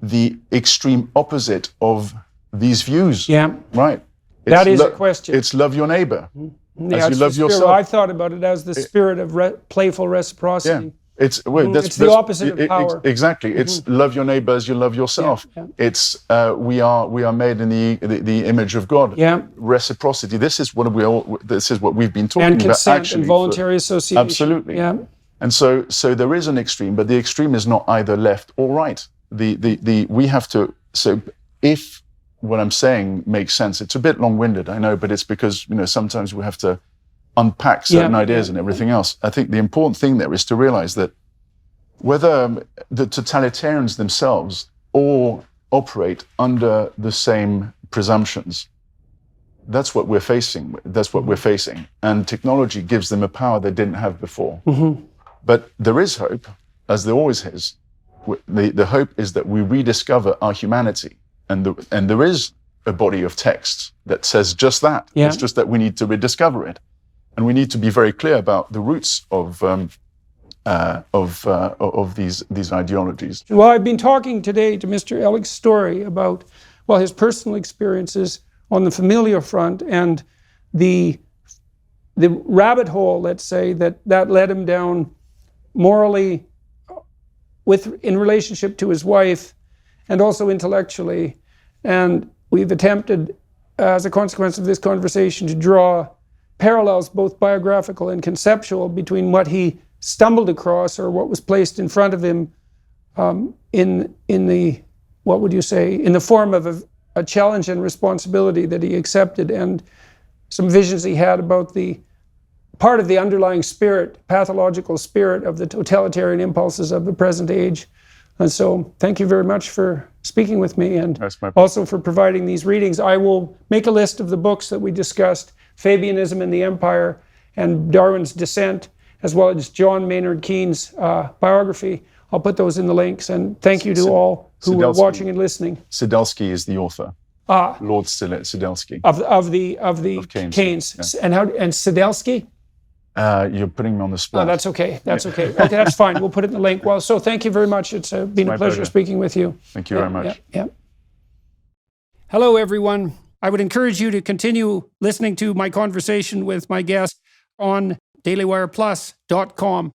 Speaker 1: the extreme opposite of these views?
Speaker 2: Yeah.
Speaker 1: Right.
Speaker 2: That is a question.
Speaker 1: It's love your neighbor
Speaker 2: as you love yourself. I thought about it as the spirit of playful reciprocity.
Speaker 1: Yeah. It's the opposite of power. Exactly. It's love your neighbor as you love yourself. Yeah. It's we are made in the image of God.
Speaker 2: Yeah.
Speaker 1: Reciprocity. This is what we've been talking
Speaker 2: about. And consent
Speaker 1: actually,
Speaker 2: and voluntary association.
Speaker 1: Absolutely.
Speaker 2: Yeah.
Speaker 1: And so there is an extreme, but the extreme is not either left or right. We have to. So if what I'm saying makes sense, it's a bit long-winded, I know, but it's because sometimes we have to unpack certain ideas and everything else. I think the important thing there is to realize that whether the totalitarians themselves all operate under the same presumptions, that's what we're facing. And technology gives them a power they didn't have before. But there is hope, as there always is. The hope is that we rediscover our humanity. And there is a body of text that says just that. Yeah. It's just that we need to rediscover it. And we need to be very clear about the roots of these ideologies.
Speaker 2: Well, I've been talking today to Mr. Alex Story about his personal experiences on the familial front and the rabbit hole, let's say, that led him down morally in relationship to his wife and also intellectually. And we've attempted, as a consequence of this conversation, to draw parallels, both biographical and conceptual, between what he stumbled across or what was placed in front of him in the form of a challenge and responsibility that he accepted, and some visions he had about the part of the underlying spirit, pathological spirit of the totalitarian impulses of the present age. And so thank you very much for speaking with me and also for providing these readings. I will make a list of the books that we discussed, Fabianism and the Empire and Darwin's Descent, as well as John Maynard Keynes' biography. I'll put those in the links. And thank you to all who were watching and listening.
Speaker 1: Sidelsky is the author. Lord Sidelsky.
Speaker 2: Of the Keynes.
Speaker 1: Yeah.
Speaker 2: And Sidelsky?
Speaker 1: You're putting me on the spot.
Speaker 2: Oh, that's okay. That's okay. Okay, that's fine. We'll put it in the link. Well, so thank you very much. It's been a pleasure speaking with you.
Speaker 1: Thank you very much.
Speaker 2: Yeah. Hello, everyone. I would encourage you to continue listening to my conversation with my guest on dailywireplus.com.